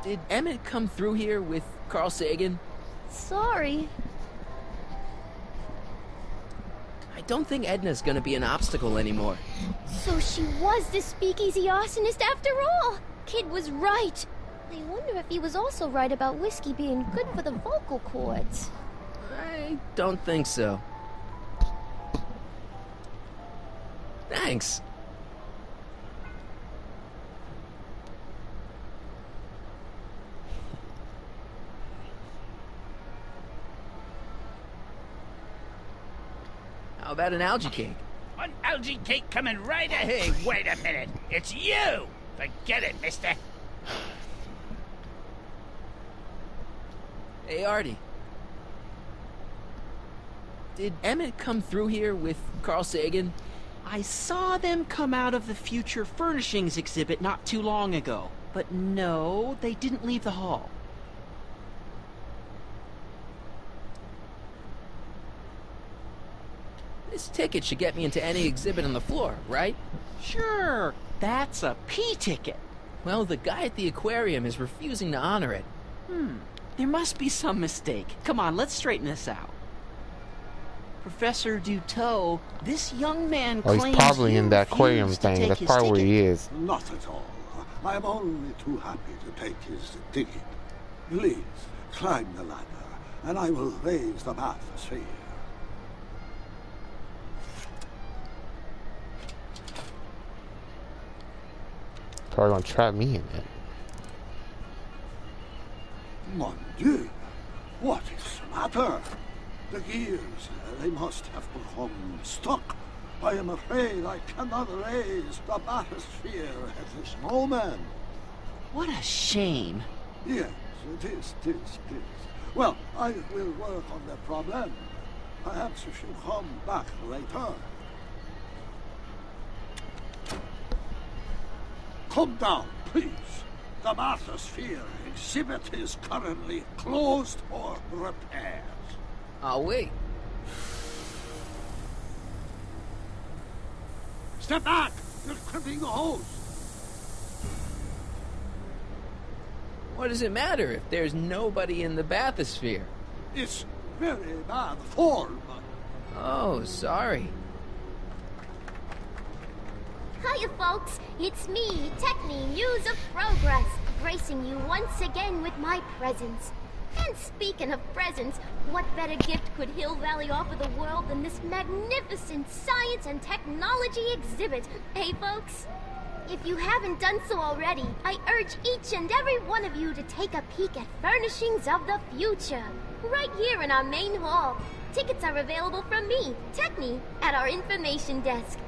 Did Emmett come through here with Carl Sagan? Sorry. I don't think Edna's gonna be an obstacle anymore. So she was the speakeasy arsonist after all! Kid was right. I wonder if he was also right about whiskey being good for the vocal cords. I don't think so. Thanks. How about an algae cake? One algae cake coming right ahead. Wait a minute. It's you! Forget it, mister. Hey, Artie. Did Emmett come through here with Carl Sagan? I saw them come out of the Future Furnishings exhibit not too long ago. But no, they didn't leave the hall. This ticket should get me into any exhibit on the floor, right? Sure, that's a P ticket. Well, the guy at the aquarium is refusing to honor it. There must be some mistake. Come on, let's straighten this out. Professor Duteau, this young man claims he's probably in that aquarium refused to thing. take That's his probably where ticket. he is. Not at all. I am only too happy to take his ticket. Please, climb the ladder, and I will raise the bathysphere. Probably gonna trap me in it. Mon Dieu! What is the matter? The gears, they must have become stuck. I am afraid I cannot raise the bathysphere at this moment. What a shame. Yes, it is. Well, I will work on the problem. Perhaps if you come back later. Come down, please. The bathysphere exhibit is currently closed for repairs. I'll wait. Step back! You're crimping the hose. What does it matter if there's nobody in the bathysphere? It's very bad form. Oh, sorry. Hiya, folks. It's me, Techni, Muse of Progress, gracing you once again with my presence. And speaking of presents, what better gift could Hill Valley offer the world than this magnificent science and technology exhibit? Hey, folks? If you haven't done so already, I urge each and every one of you to take a peek at Furnishings of the Future, right here in our main hall. Tickets are available from me, Techni, at our information desk.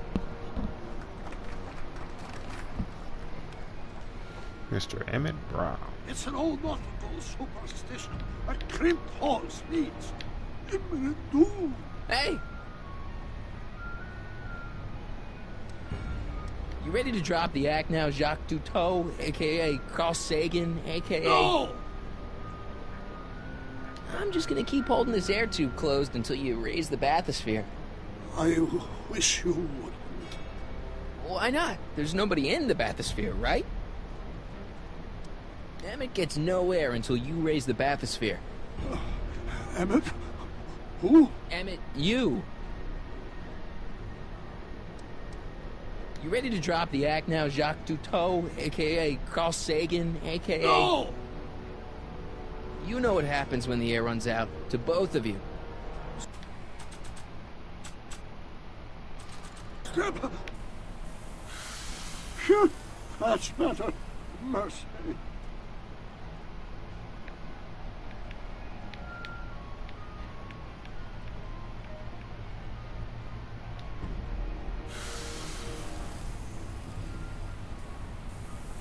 Mr. Emmett Brown. It's an old nautical superstition. A crimped hose means imminent doom. Hey! You ready to drop the act now, Jacques Cousteau, a.k.a. Carl Sagan, a.k.a.? No! I'm just gonna keep holding this air tube closed until you raise the bathysphere. I wish you wouldn't. Why not? There's nobody in the bathysphere, right? Emmett gets no air until you raise the bathysphere. Emmett? Who? Emmett, you. You ready to drop the act now, Jacques Cousteau, a.k.a. Carl Sagan, a.k.a.? No! You know what happens when the air runs out, to both of you. Step! Shit! That's better. Mercy.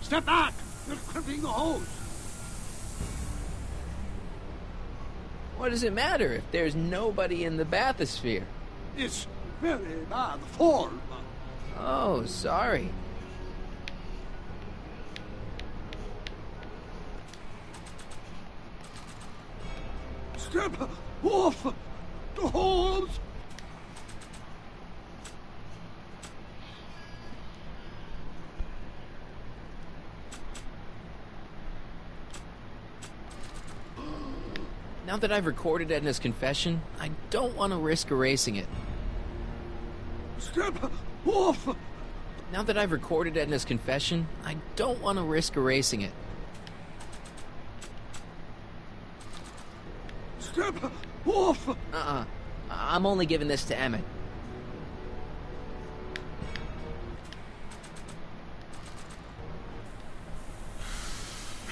Step back! You're crimping the hose. What does it matter if there's nobody in the bathysphere? It's very bad form. Oh, sorry. Step off the hose. Now that I've recorded Edna's confession, I don't want to risk erasing it. Step off! Now that I've recorded Edna's confession, I don't want to risk erasing it. Step off! I'm only giving this to Emmett.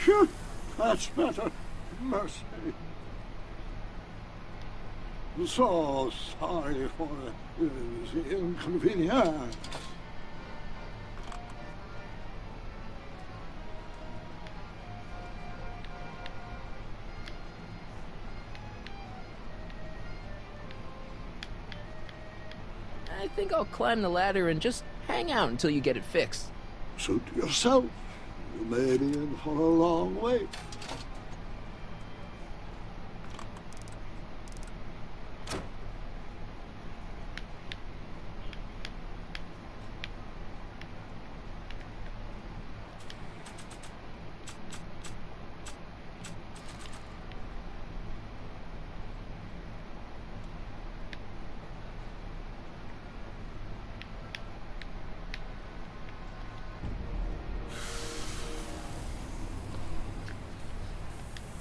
Shit! That's better. Mercy. So sorry for the inconvenience. I think I'll climb the ladder and just hang out until you get it fixed. Suit yourself. You may be in for a long wait.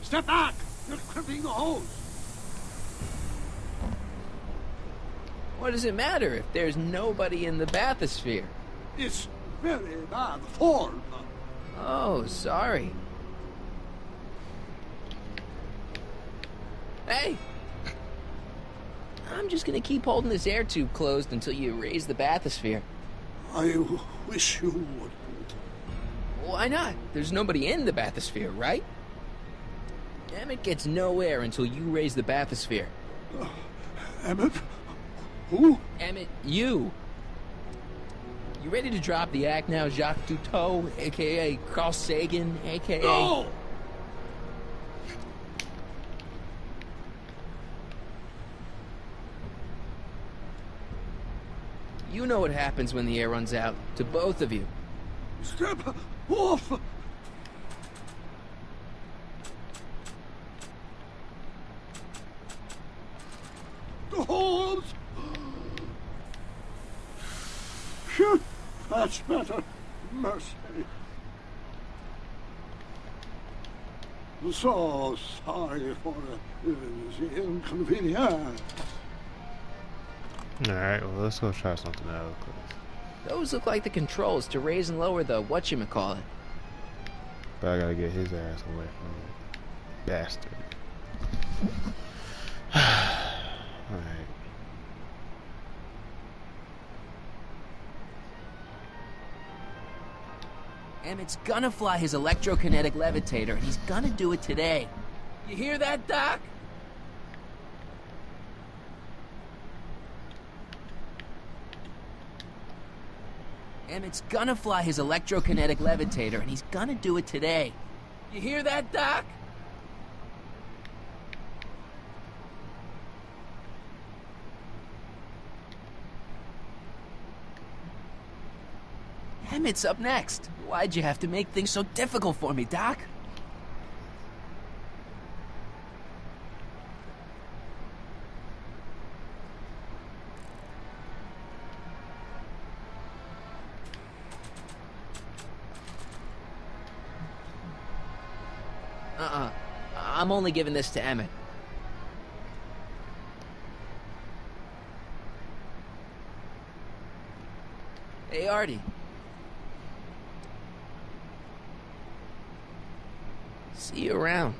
Step back! You're crimping the hose. What does it matter if there's nobody in the bathysphere? It's very bad form. Oh, sorry. Hey! I'm just gonna keep holding this air tube closed until you raise the bathysphere. I wish you wouldn't. Why not? There's nobody in the bathysphere, right? Emmett gets no air until you raise the bathysphere. Emmett? Who? Emmett, you. You ready to drop the act now, Jacques Cousteau, a.k.a. Carl Sagan, a.k.a. No! You know what happens when the air runs out, to both of you. Step off! The holes! Shit! That's better. Mercy. So sorry for the inconvenience. Alright, well, let's go try something else. Those look like the controls to raise and lower the whatchamacallit. But I gotta get his ass away from me. Bastard. Alright. Emmett's gonna fly his electrokinetic levitator, and he's gonna do it today. You hear that, Doc? Emmett's gonna fly his electrokinetic levitator, and he's gonna do it today. You hear that, Doc? Emmett's up next. Why'd you have to make things so difficult for me, Doc? I'm only giving this to Emmett. Hey, Artie. See you around.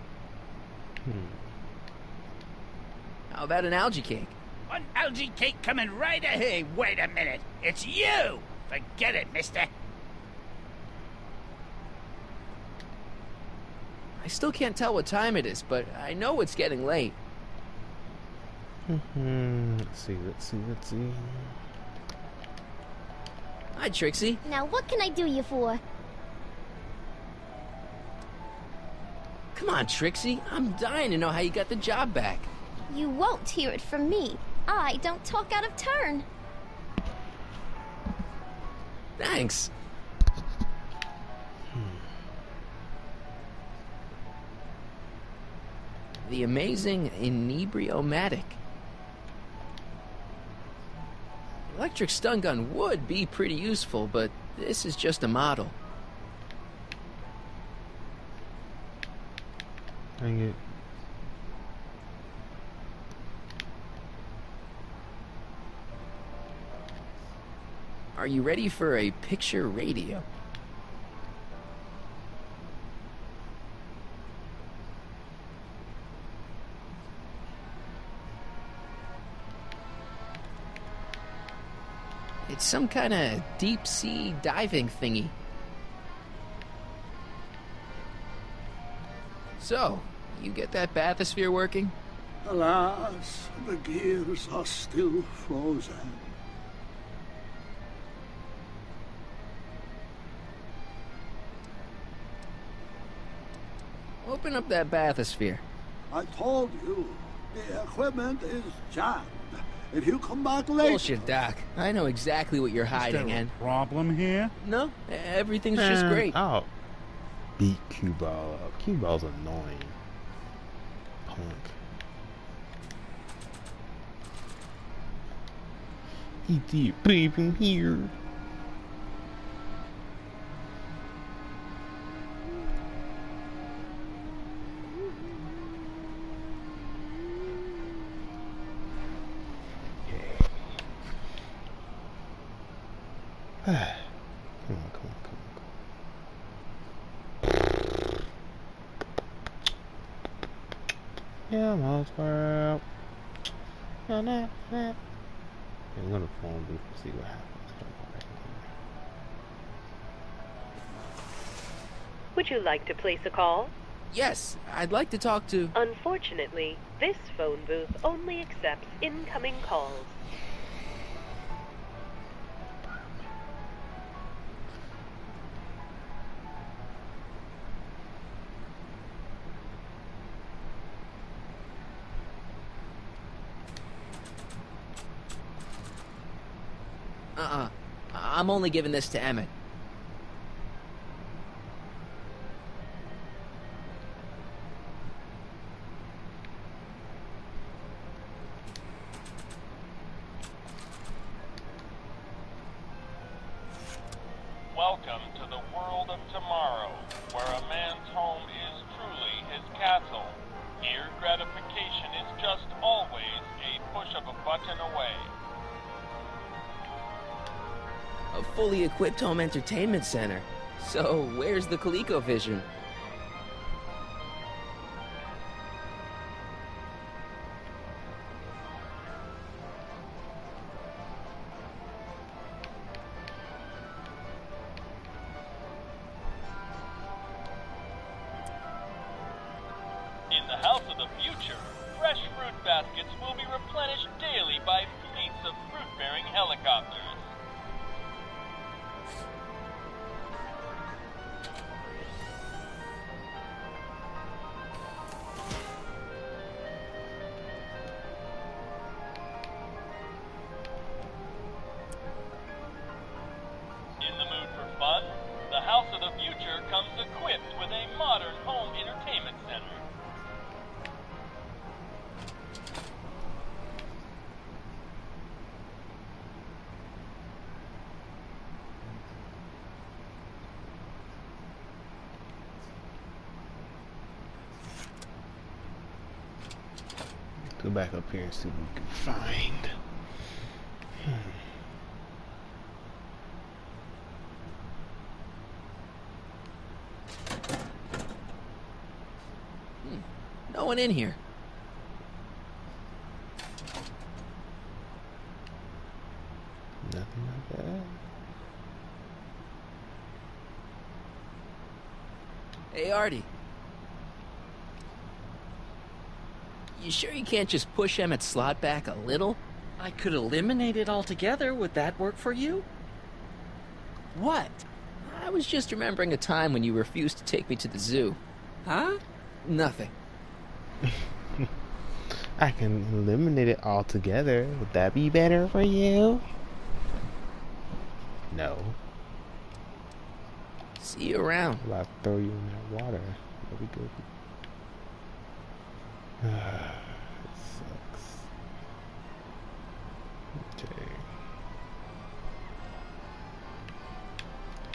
How about an algae cake? One algae cake coming right ahead. Hey, wait a minute. It's you! Forget it, mister. I still can't tell what time it is, but I know it's getting late. Let's see. Hi, Trixie. Now, what can I do you for? Come on, Trixie. I'm dying to know how you got the job back. You won't hear it from me. I don't talk out of turn. Thanks. The amazing inebriomatic. Electric stun gun would be pretty useful, but this is just a model. Dang it. Are you ready for a picture radio? It's some kind of deep-sea diving thingy. So, you get that bathysphere working? Alas, the gears are still frozen. Open up that bathysphere. I told you, the equipment is jammed. If you come back late... Bullshit, Doc. I know exactly what you're hiding, and... problem here? No, everything's just great. I'll beat Q-Ball up. Q-Ball's annoying. Punk. Eat the baby from here. Come on. Yeah, I'm all square up. I'm gonna phone booth to see what happens. Would you like to place a call? Yes, I'd like to talk to... Unfortunately, this phone booth only accepts incoming calls. I'm only giving this to Emmett. Welcome to the world of tomorrow, where a man's home is truly his castle. Here, gratification is just always a push of a button away. A fully equipped home entertainment center. So, where's the ColecoVision? In the house of the future, fresh fruit baskets will be replenished daily by fleets of fruit-bearing helicopters. In the mood for fun, the house of the future comes equipped with a modern home entertainment center. Go back up here and see what we can find. No one in here. Nothing like that. Hey, Artie. You sure you can't just push Emmett's slot back a little? I could eliminate it altogether. Would that work for you? What? I was just remembering a time when you refused to take me to the zoo. Huh? Nothing. I can eliminate it altogether. Would that be better for you? No. See you around. Well, I'll throw you in that water. That'll be good. It sucks. Okay.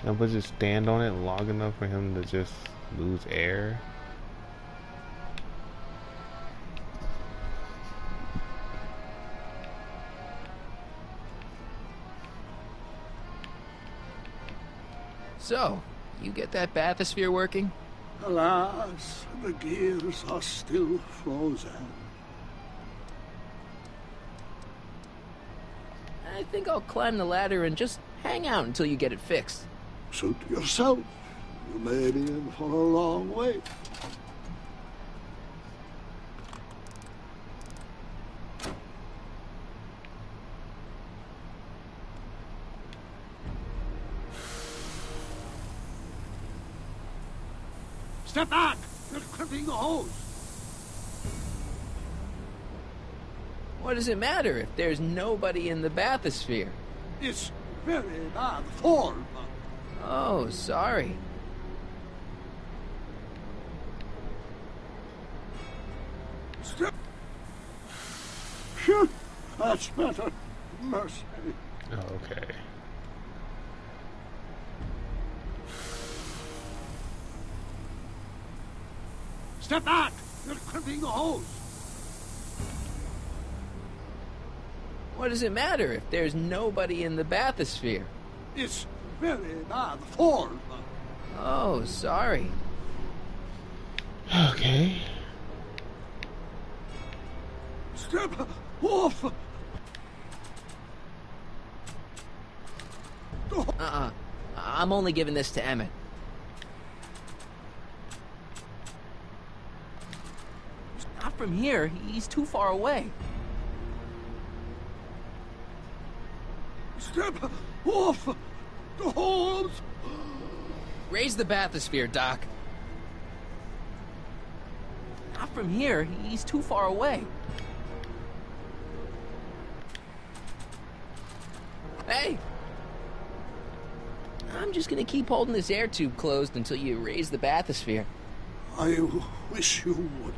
And we'll just stand on it long enough for him to just lose air. So, you get that bathysphere working? Alas, the gears are still frozen. I think I'll climb the ladder and just hang out until you get it fixed. Suit yourself. You may be in for a long wait. Step back! You're clipping the hose! What does it matter if there's nobody in the bathysphere? It's very bad form. Oh, sorry. Step. Phew, that's better. Mercy. Okay. Step back! You're clipping the hose! What does it matter if there's nobody in the bathysphere? It's very bad form. Oh, sorry. Okay. Step off! I'm only giving this to Emmett. Not from here. He's too far away. Step off the hose! Raise the bathysphere, Doc. Not from here. He's too far away. Hey, I'm just gonna keep holding this air tube closed until you raise the bathysphere. I wish you wouldn't.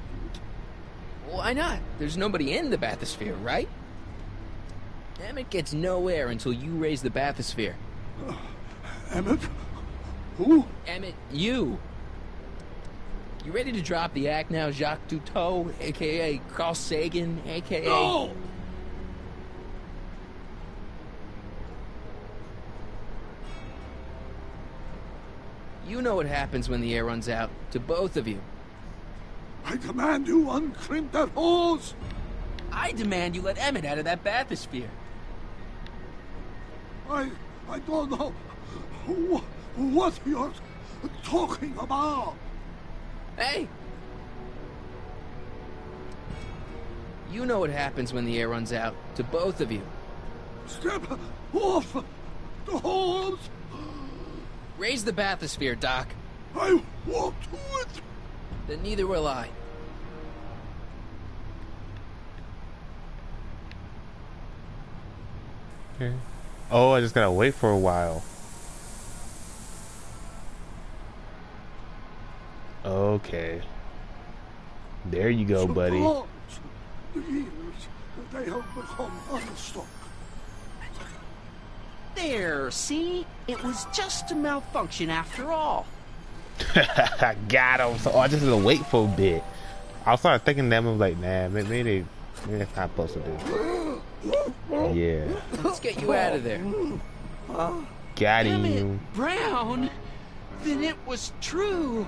Why not? There's nobody in the bathysphere, right? Emmett gets no air until you raise the bathysphere. Emmett? Who? Emmett, you. You ready to drop the act now, Jacques Cousteau, a.k.a. Carl Sagan, a.k.a. No! You know what happens when the air runs out, to both of you. I demand you uncrimp that hose! I demand you let Emmett out of that bathysphere. I don't know what you're talking about. Hey! You know what happens when the air runs out, to both of you. Step off the hose! Raise the bathysphere, Doc. I won't do it! Then neither will I. Okay. Oh, I just gotta wait for a while. Okay. There you go, buddy. The years they have become unstuck. There, see? It was just a malfunction after all. I got him. So I just had to wait for a bit. I started thinking that I was like, nah, maybe that's not supposed to do. Yeah. Let's get you out of there. Got him. Emmett Brown? Then it was true.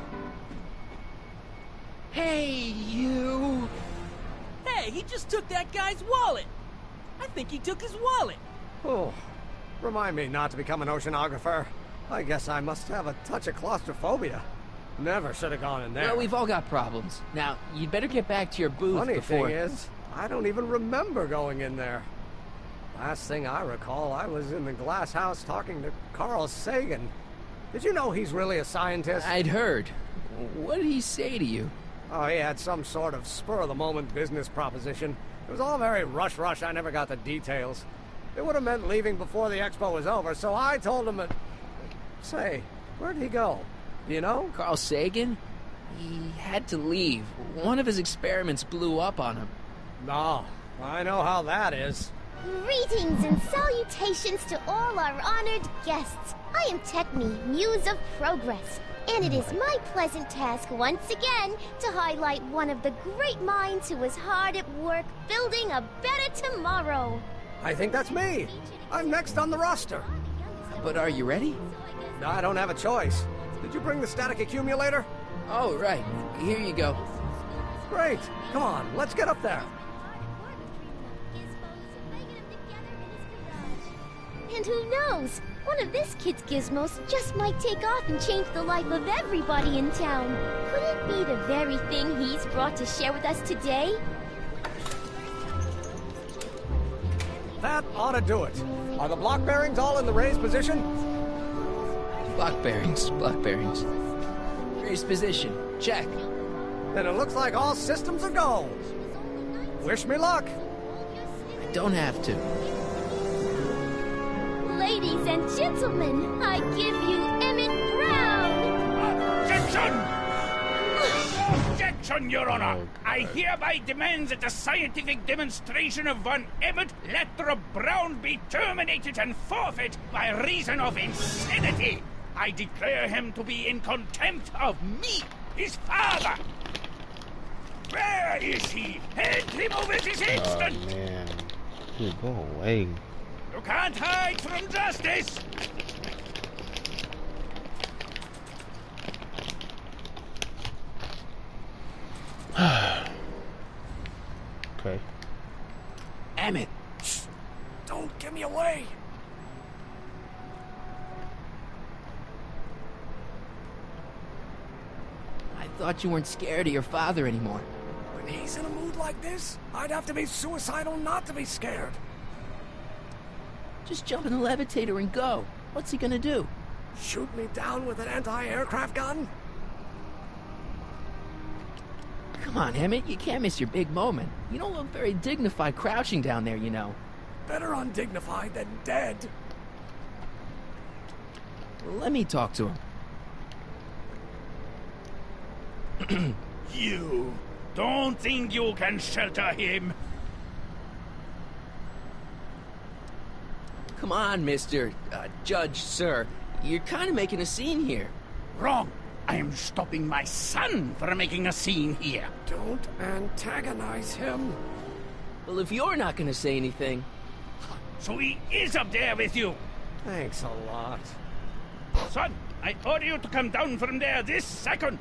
Hey, you. Hey, he just took that guy's wallet. I think he took his wallet. Oh, remind me not to become an oceanographer. I guess I must have a touch of claustrophobia. Never should have gone in there. Well, we've all got problems. Now, you'd better get back to your booth Funny before... thing is, I don't even remember going in there. Last thing I recall, I was in the glass house talking to Carl Sagan. Did you know he's really a scientist? I'd heard. What did he say to you? Oh, he had some sort of spur-of-the-moment business proposition. It was all very rush. I never got the details. It would have meant leaving before the expo was over, so I told him that... Say, where'd he go? Do you know? Carl Sagan? He had to leave. One of his experiments blew up on him. No, I know how that is. Greetings and salutations to all our honored guests. I am Techne, Muse of Progress, and it is my pleasant task once again to highlight one of the great minds who was hard at work building a better tomorrow. I think that's me. I'm next on the roster. But are you ready? I don't have a choice. Did you bring the static accumulator? Oh, right. Here you go. Great. Come on, let's get up there. And who knows? One of this kid's gizmos just might take off and change the life of everybody in town. Could it be the very thing he's brought to share with us today? That ought to do it. Are the block bearings all in the raised position? Block bearings. Raised position. Check. Then it looks like all systems are go. Wish me luck. I don't have to. Ladies and gentlemen, I give you Emmett Brown! Objection, Your Honor! I hereby demand that the scientific demonstration of one Emmett Lathrop Brown be terminated and forfeit by reason of insanity. I declare him to be in contempt of me, his father. Where is he? Hand him over this instant! Oh, man. Dude, go away. You can't hide from justice! Okay. Emmett! Shh. Don't give me away! I thought you weren't scared of your father anymore. When he's in a mood like this, I'd have to be suicidal not to be scared. Just jump in the levitator and go. What's he gonna do? Shoot me down with an anti-aircraft gun? Come on, Emmett, you can't miss your big moment. You don't look very dignified crouching down there, you know. Better undignified than dead. Let me talk to him. You don't think you can shelter him? Come on, Mr. Judge, sir. You're kind of making a scene here. Wrong. I am stopping my son from making a scene here. Don't antagonize him. Well, if you're not going to say anything... So he is up there with you? Thanks a lot. Son, I order you to come down from there this second.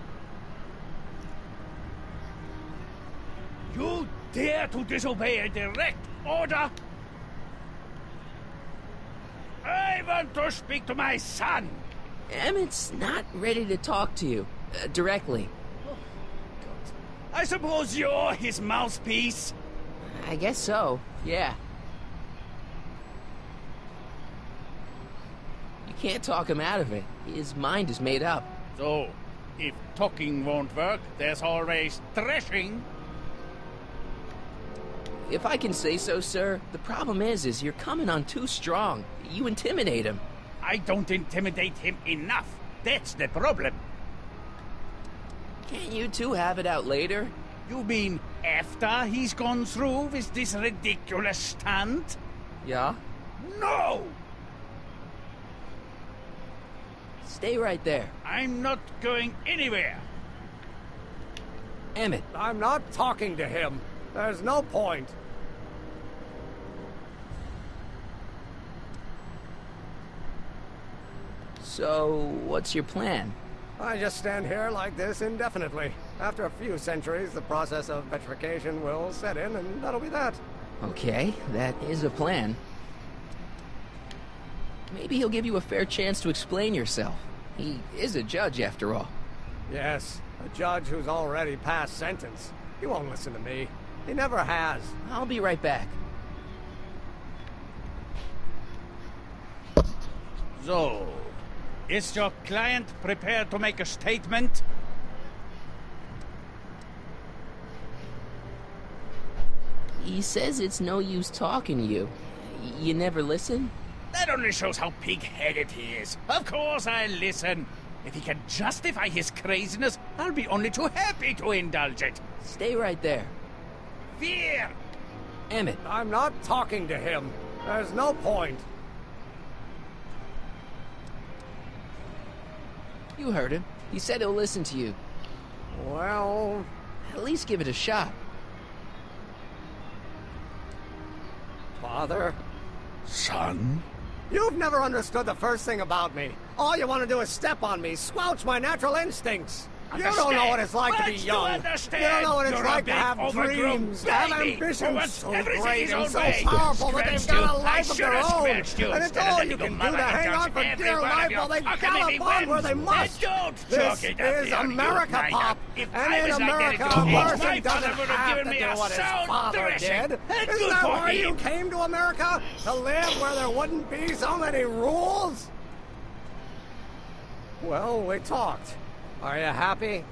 You dare to disobey a direct order? I want to speak to my son. Emmett's not ready to talk to you, directly. I suppose you're his mouthpiece? I guess so, yeah. You can't talk him out of it. His mind is made up. So, if talking won't work, there's always threshing. If I can say so, sir, the problem is you're coming on too strong. You intimidate him. I don't intimidate him enough. That's the problem. Can't you two have it out later? You mean after he's gone through with this ridiculous stunt? Yeah? No! Stay right there. I'm not going anywhere. Emmett. I'm not talking to him. There's no point. So, what's your plan? I just stand here like this indefinitely. After a few centuries, the process of petrification will set in, and that'll be that. Okay, that is a plan. Maybe he'll give you a fair chance to explain yourself. He is a judge, after all. Yes, a judge who's already passed sentence. He won't listen to me. He never has. I'll be right back. So, is your client prepared to make a statement? He says it's no use talking to you. You never listen? That only shows how pig-headed he is. Of course I'll listen. If he can justify his craziness, I'll be only too happy to indulge it. Stay right there. Fear! Emmett. I'm not talking to him. There's no point. You heard him. He said he'll listen to you. Well... At least give it a shot. Father? Son? You've never understood the first thing about me. All you want to do is step on me, squelch my natural instincts. You don't know what it's like to be young. You don't know what it's like to have dreams, to have ambitions so great and so powerful that they've got a life of their own. And it's all you can do to hang on for dear life while they gallop on where they must. This is America, Pop. And in America, a person doesn't have to do what his father did. Isn't that why you came to America? To live where there wouldn't be so many rules? Well, we talked. Are you happy?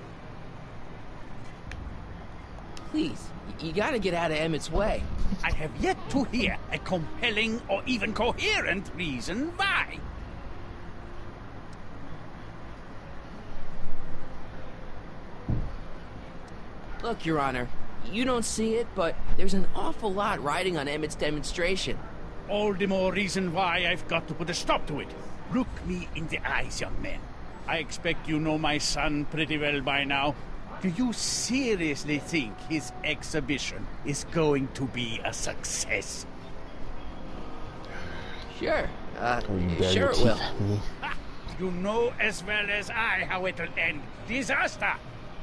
Please, you gotta get out of Emmett's way. I have yet to hear a compelling or even coherent reason why. Look, Your Honor, you don't see it, but there's an awful lot riding on Emmett's demonstration. All the more reason why I've got to put a stop to it. Look me in the eyes, young man. I expect you know my son pretty well by now. Do you seriously think his exhibition is going to be a success? Sure. Sure it will. Ha! You know as well as I how it'll end. Disaster!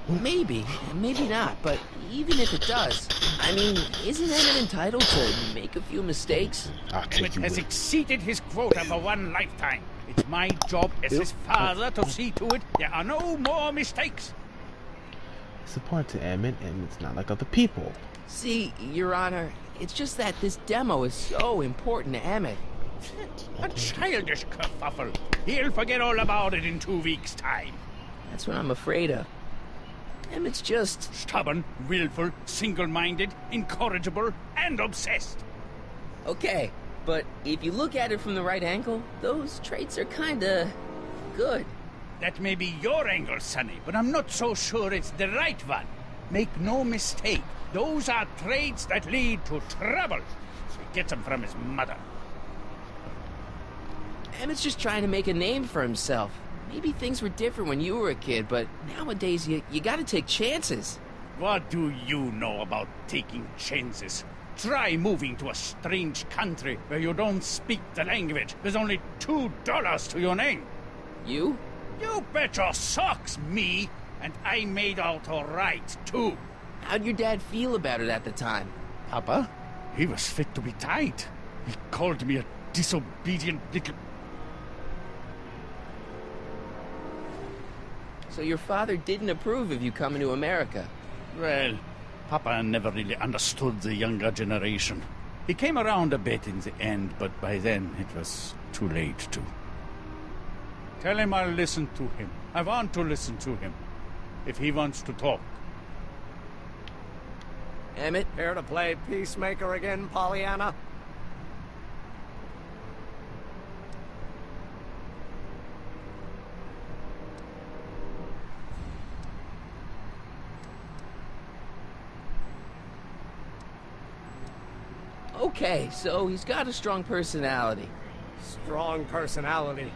Maybe, maybe not, but even if it does, I mean, isn't Emmett entitled to make a few mistakes? Emmett has exceeded his quota for one lifetime. It's my job as his father to see to it there are no more mistakes. It's important to Emmett, and it's not like other people. See, Your Honor, it's just that this demo is so important to Emmett. A childish kerfuffle. He'll forget all about it in 2 weeks' time. That's what I'm afraid of. Emmett's just... stubborn, willful, single-minded, incorrigible, and obsessed. Okay, but if you look at it from the right angle, those traits are kinda... good. That may be your angle, Sonny, but I'm not so sure it's the right one. Make no mistake, those are traits that lead to trouble. He gets them from his mother. Emmett's just trying to make a name for himself. Maybe things were different when you were a kid, but nowadays you gotta take chances. What do you know about taking chances? Try moving to a strange country where you don't speak the language. There's only $2 to your name. You? You bet your socks, me. And I made out all right, too. How'd your dad feel about it at the time? Papa? He was fit to be tied. He called me a disobedient little... So your father didn't approve of you coming to America? Well, Papa never really understood the younger generation. He came around a bit in the end, but by then it was too late to. Tell him I'll listen to him. I want to listen to him. If he wants to talk. Emmett, here to play peacemaker again, Pollyanna? Okay, so he's got a strong personality. Strong personality?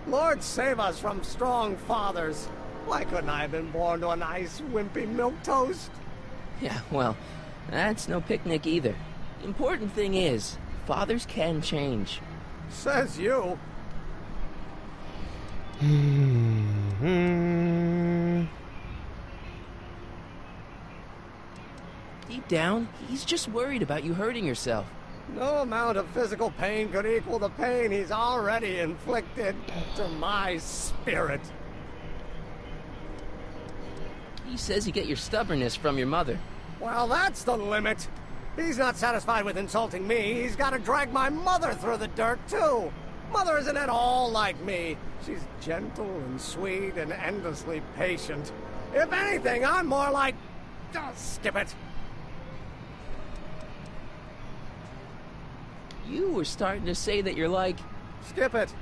Lord save us from strong fathers. Why couldn't I have been born to a nice, wimpy milquetoast? Yeah, well, that's no picnic either. The important thing is, fathers can change. Says you. Deep down, he's just worried about you hurting yourself. No amount of physical pain could equal the pain he's already inflicted to my spirit. He says you get your stubbornness from your mother. Well, that's the limit. He's not satisfied with insulting me. He's got to drag my mother through the dirt, too. Mother isn't at all like me. She's gentle and sweet and endlessly patient. If anything, I'm more like... Oh, skip it. You were starting to say that you're like... Skip it.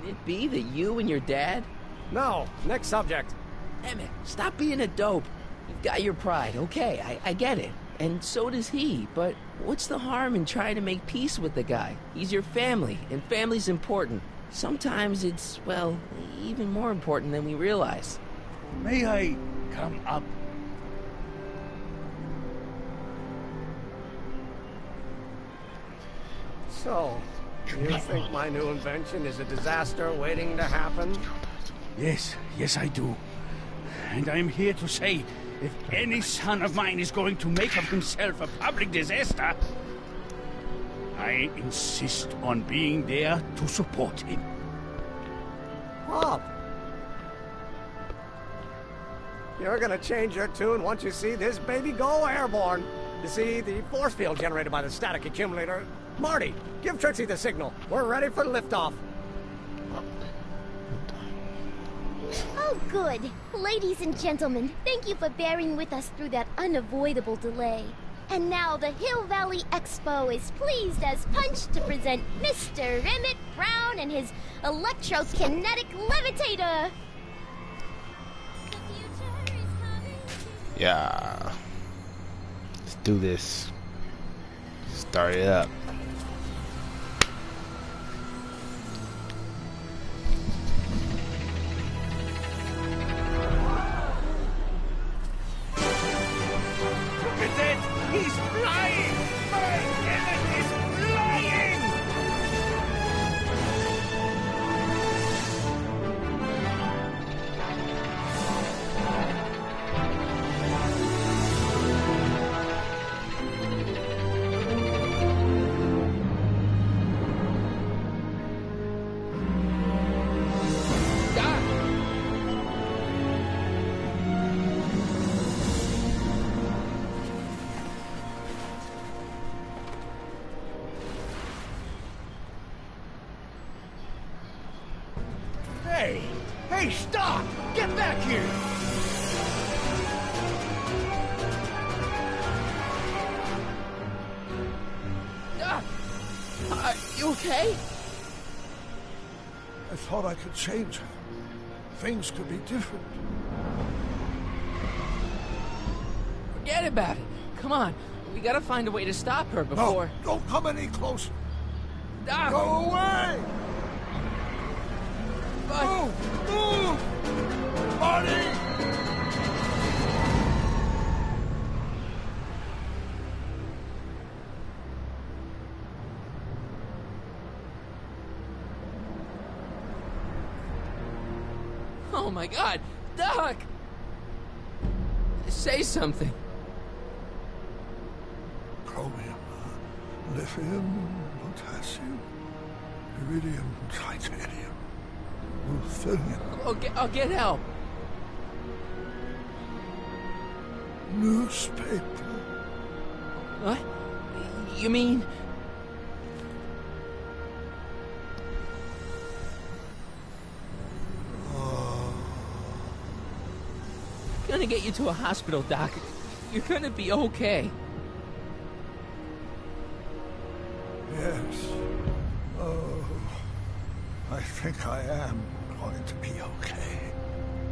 Can it be that you and your dad? No. Next subject. Emmett, stop being a dope. You've got your pride, okay, I get it. And so does he, but what's the harm in trying to make peace with the guy? He's your family, and family's important. Sometimes it's, well, even more important than we realize. May I come up? So, you think my new invention is a disaster waiting to happen? Yes, I do. And I'm here to say, if any son of mine is going to make of himself a public disaster, I insist on being there to support him. Pop! You're gonna change your tune once you see this baby go airborne. You see, the force field generated by the static accumulator... Marty, give Trixie the signal. We're ready for liftoff. Oh, good. Ladies and gentlemen, thank you for bearing with us through that unavoidable delay. And now the Hill Valley Expo is pleased as punch to present Mr. Emmett Brown and his electrokinetic levitator. Yeah. Let's do this. Start it up. He's flying! My Emmett is flying! Hey, stop! Get back here! You okay? I thought I could change her. things could be different. Forget about it. Come on. We gotta find a way to stop her before... No, don't come any closer. Doc! Go away! But... Move! Marty! Oh my God! Doc! Say something. Chromium, lithium, potassium, iridium, titanium, ruthenium. I'll get help. Newspaper. What? You mean... Gonna get you to a hospital, Doc. You're gonna be okay. Yes. Oh, I think I am going to be okay,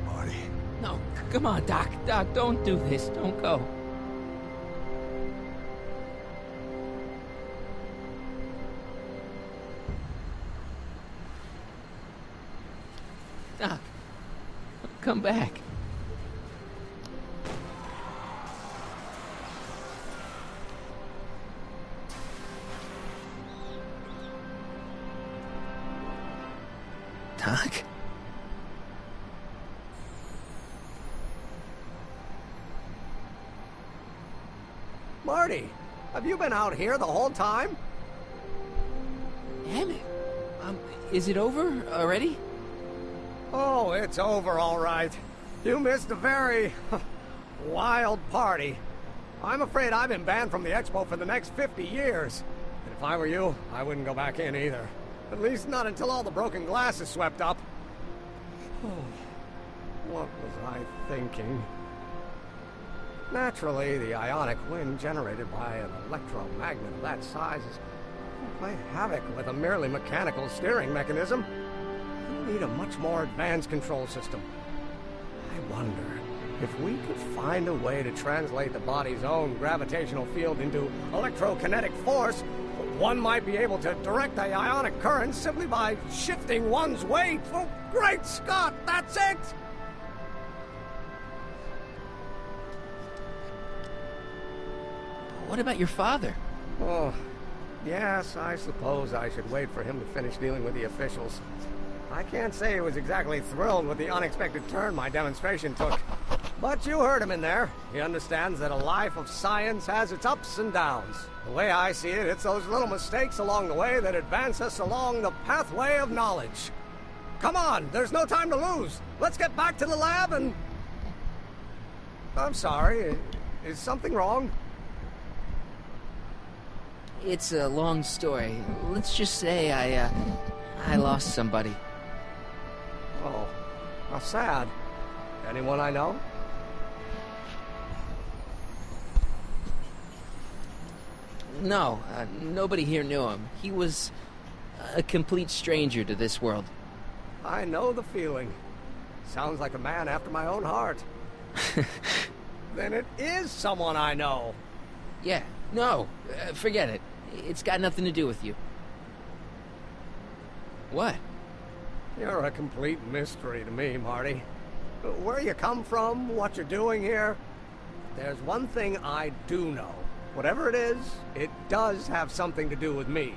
Marty. No, come on, Doc. Doc, don't do this. Don't go. Doc, come back. Doc? Marty, have you been out here the whole time? Damn it. Is it over already? Oh, it's over all right. You missed a very wild party. I'm afraid I've been banned from the expo for the next 50 years. And if I were you, I wouldn't go back in either. At least not until all the broken glass is swept up. What was I thinking? Naturally, the ionic wind generated by an electromagnet of that size is play havoc with a merely mechanical steering mechanism. You need a much more advanced control system. I wonder if we could find a way to translate the body's own gravitational field into electrokinetic force. One might be able to direct the ionic current simply by shifting one's weight. Oh, great Scott, that's it! What about your father? Oh, yes, I suppose I should wait for him to finish dealing with the officials. I can't say he was exactly thrilled with the unexpected turn my demonstration took. But you heard him in there. He understands that a life of science has its ups and downs. The way I see it, it's those little mistakes along the way that advance us along the pathway of knowledge. Come on, there's no time to lose. Let's get back to the lab and... I'm sorry, is something wrong? It's a long story. Let's just say I lost somebody. Oh, how sad. Anyone I know? No, nobody here knew him. He was a complete stranger to this world. I know the feeling. Sounds like a man after my own heart. Then it is someone I know. Yeah, no, forget it. It's got nothing to do with you. What? You're a complete mystery to me, Marty. Where you come from, what you're doing here. There's one thing I do know. Whatever it is, it does have something to do with me.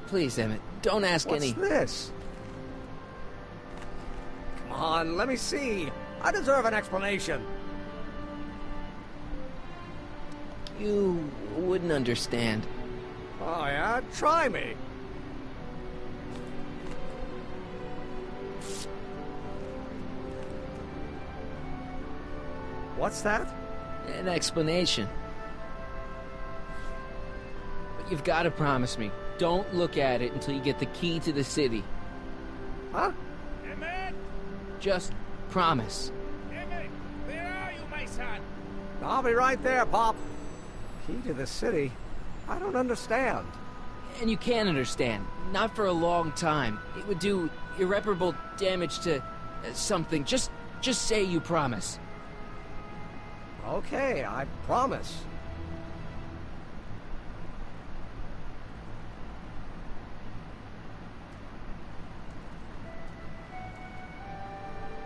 Please, Emmett, don't ask any... What's this? Come on, let me see. I deserve an explanation. You wouldn't understand. Oh, yeah? Try me. What's that? An explanation. But you've got to promise me. Don't look at it until you get the key to the city. Huh? Emmett! Just promise. Emmett, where are you, my son? I'll be right there, Pop. Key to the city? I don't understand. And you can't understand. Not for a long time. It would do irreparable damage to Something. Just say you promise. Okay, I promise.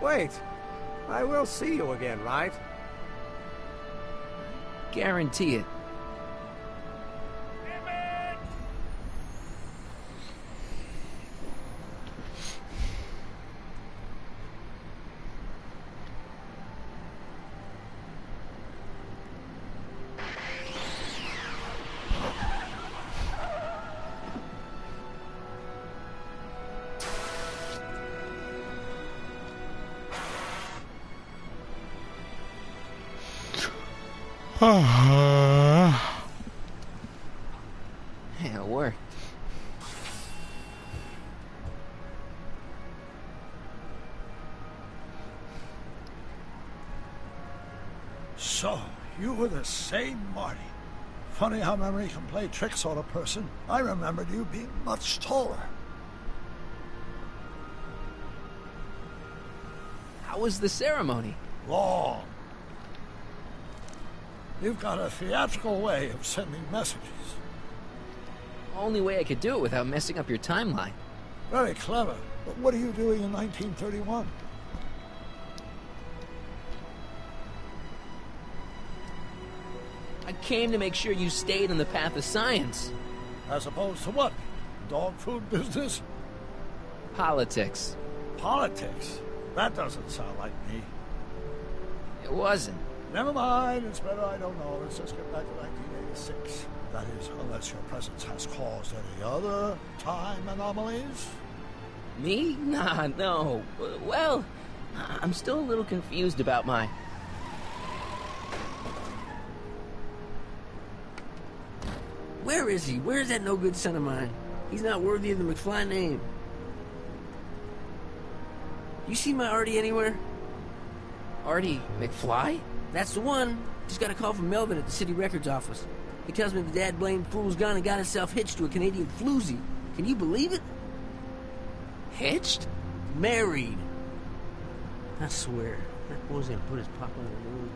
Wait, I will see you again, right? Guarantee it. Yeah, it worked. So, you were the same Marty. Funny how memory can play tricks on a person. I remembered you being much taller. How was the ceremony? Long. You've got a theatrical way of sending messages. Only way I could do it without messing up your timeline. Very clever. But what are you doing in 1931? I came to make sure you stayed on the path of science. As opposed to what? Dog food business? Politics. Politics? That doesn't sound like me. It wasn't. Never mind, it's better I don't know. Let's just get back to 1986. That is, unless your presence has caused any other time anomalies. Me? Nah, no. Well, I'm still a little confused about my... Where is he? Where's that no-good son of mine? He's not worthy of the McFly name. You see my Artie anywhere? Artie McFly? That's the one. Just got a call from Melvin at the city records office. He tells me the dad-blamed fool's gone and got himself hitched to a Canadian floozy. Can you believe it? Hitched? Married. I swear, that boy's gonna put his papa in the mood.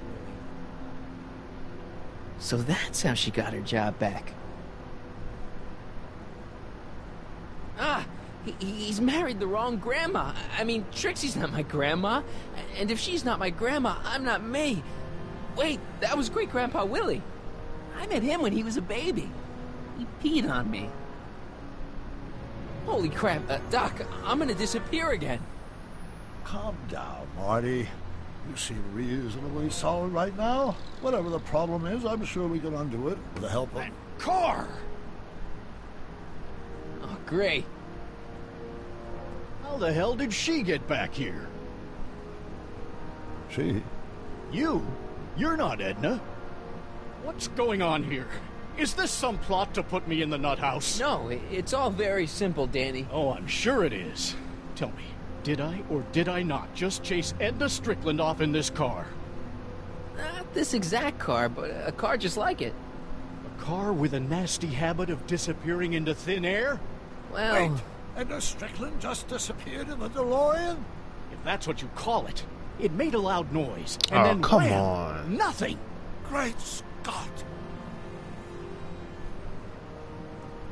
So that's how she got her job back. Ah! He's married the wrong grandma. I mean, Trixie's not my grandma. And if she's not my grandma, I'm not me. Wait, that was Great-Grandpa Willie. I met him when he was a baby. He peed on me. Holy crap, Doc, I'm gonna disappear again. Calm down, Marty. You seem reasonably solid right now. Whatever the problem is, I'm sure we can undo it with the help of... That car! Oh, great. How the hell did she get back here? She? You? You're not Edna. What's going on here? Is this some plot to put me in the nut house? No, it's all very simple, Danny. Oh, I'm sure it is. Tell me, did I or did I not just chase Edna Strickland off in this car? Not this exact car, but a car just like it. A car with a nasty habit of disappearing into thin air? Well... Wait, Edna Strickland just disappeared in the DeLorean? If that's what you call it. It made a loud noise, and then come wham, on. Nothing! Great Scott!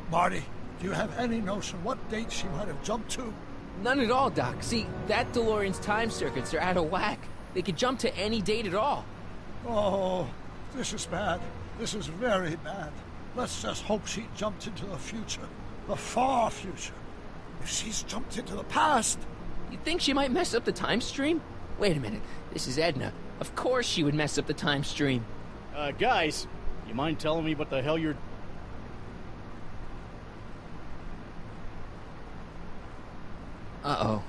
Marty, do you have any notion what date she might have jumped to? None at all, Doc. See, that DeLorean's time circuits are out of whack. They could jump to any date at all. Oh, this is bad. This is very bad. Let's just hope she jumped into the future. The far future. If she's jumped into the past... You think she might mess up the time stream? Wait a minute. This is Edna. Of course she would mess up the time stream. Guys, you mind telling me what the hell you're... Uh-oh.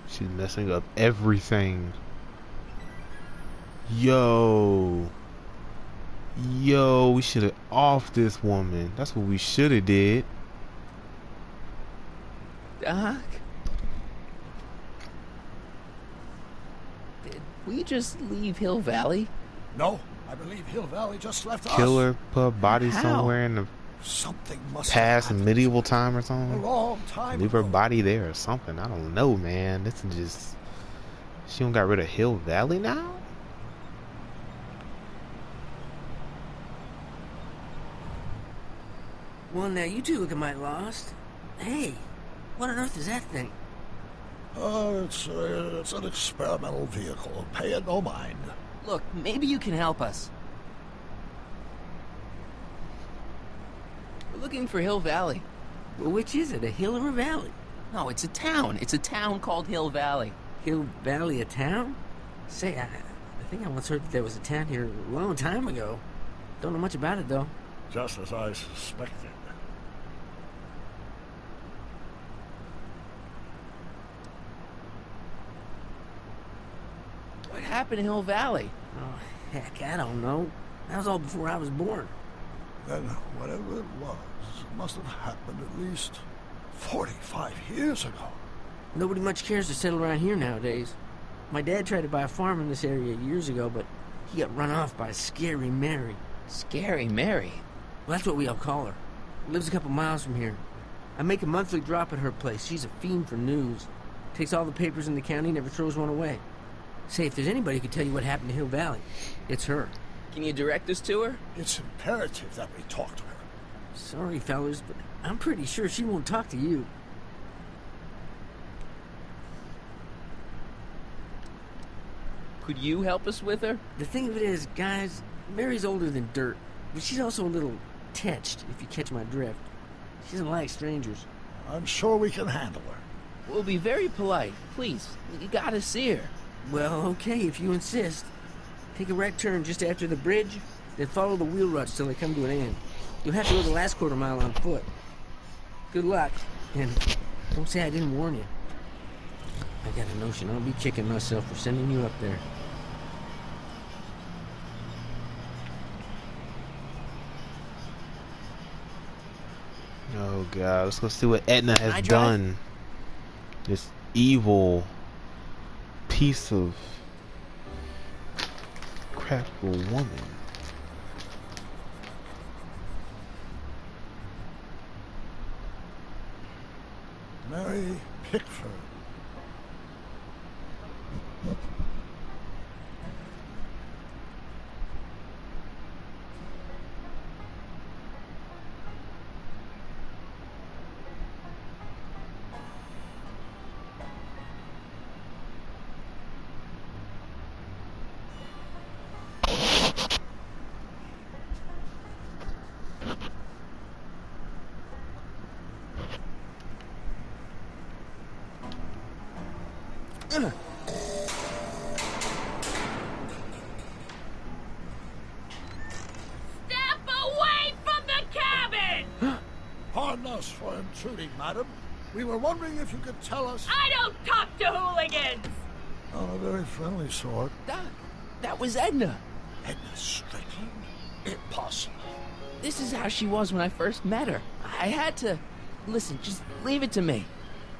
She's messing up everything. Yo, we should have offed this woman. That's what we should have did. Doc? Did we just leave Hill Valley? No, I believe Hill Valley just left us. Kill her, put her body How? somewhere in the Something must past medieval time or a something. long time Leave her body there or something. I don't know, man. This is just. She don't got rid of Hill Valley now? Well, now you two look mighty lost. Hey, what on earth is that thing? It's an experimental vehicle. Pay it no mind. Look, maybe you can help us. We're looking for Hill Valley. Well, which is it, a hill or a valley? No, it's a town. It's a town called Hill Valley. Hill Valley, a town? Say, I think I once heard that there was a town here a long time ago. Don't know much about it, though. Just as I suspected. What happened to Hill Valley? Oh, heck, I don't know. That was all before I was born. Then whatever it was must have happened at least 45 years ago. Nobody much cares to settle around here nowadays. My dad tried to buy a farm in this area years ago, but he got run off by Scary Mary. Scary Mary? Well, that's what we all call her. Lives a couple miles from here. I make a monthly drop at her place. She's a fiend for news. Takes all the papers in the county, never throws one away. Say, if there's anybody who can tell you what happened to Hill Valley, it's her. Can you direct us to her? It's imperative that we talk to her. Sorry, fellas, but I'm pretty sure she won't talk to you. Could you help us with her? The thing of it is, guys, Mary's older than dirt, but she's also a little tetched, if you catch my drift. She doesn't like strangers. I'm sure we can handle her. We'll be very polite. Please, you gotta see her. Well, okay, if you insist. Take a right turn just after the bridge, then follow the wheel ruts till they come to an end. You'll have to go the last quarter mile on foot. Good luck, and don't say I didn't warn you. I got a notion I'll be kicking myself for sending you up there. Oh god, let's go see what Edna has done. This evil piece of crap of a woman. Mary Pickford. Step away from the cabin! Pardon us for intruding, madam. We were wondering if you could tell us... I don't talk to hooligans! On a very friendly sort. That was Edna. Edna Strickland? Impossible. This is how she was when I first met her. I had to... Listen, just leave it to me.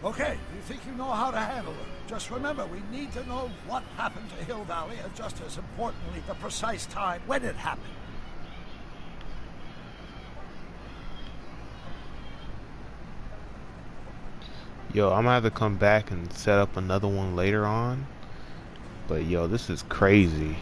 Okay, you think you know how to handle her. Just remember, we need to know what happened to Hill Valley, and just as importantly, the precise time when it happened. Yo, I'm gonna have to come back and set up another one later on. But yo, this is crazy.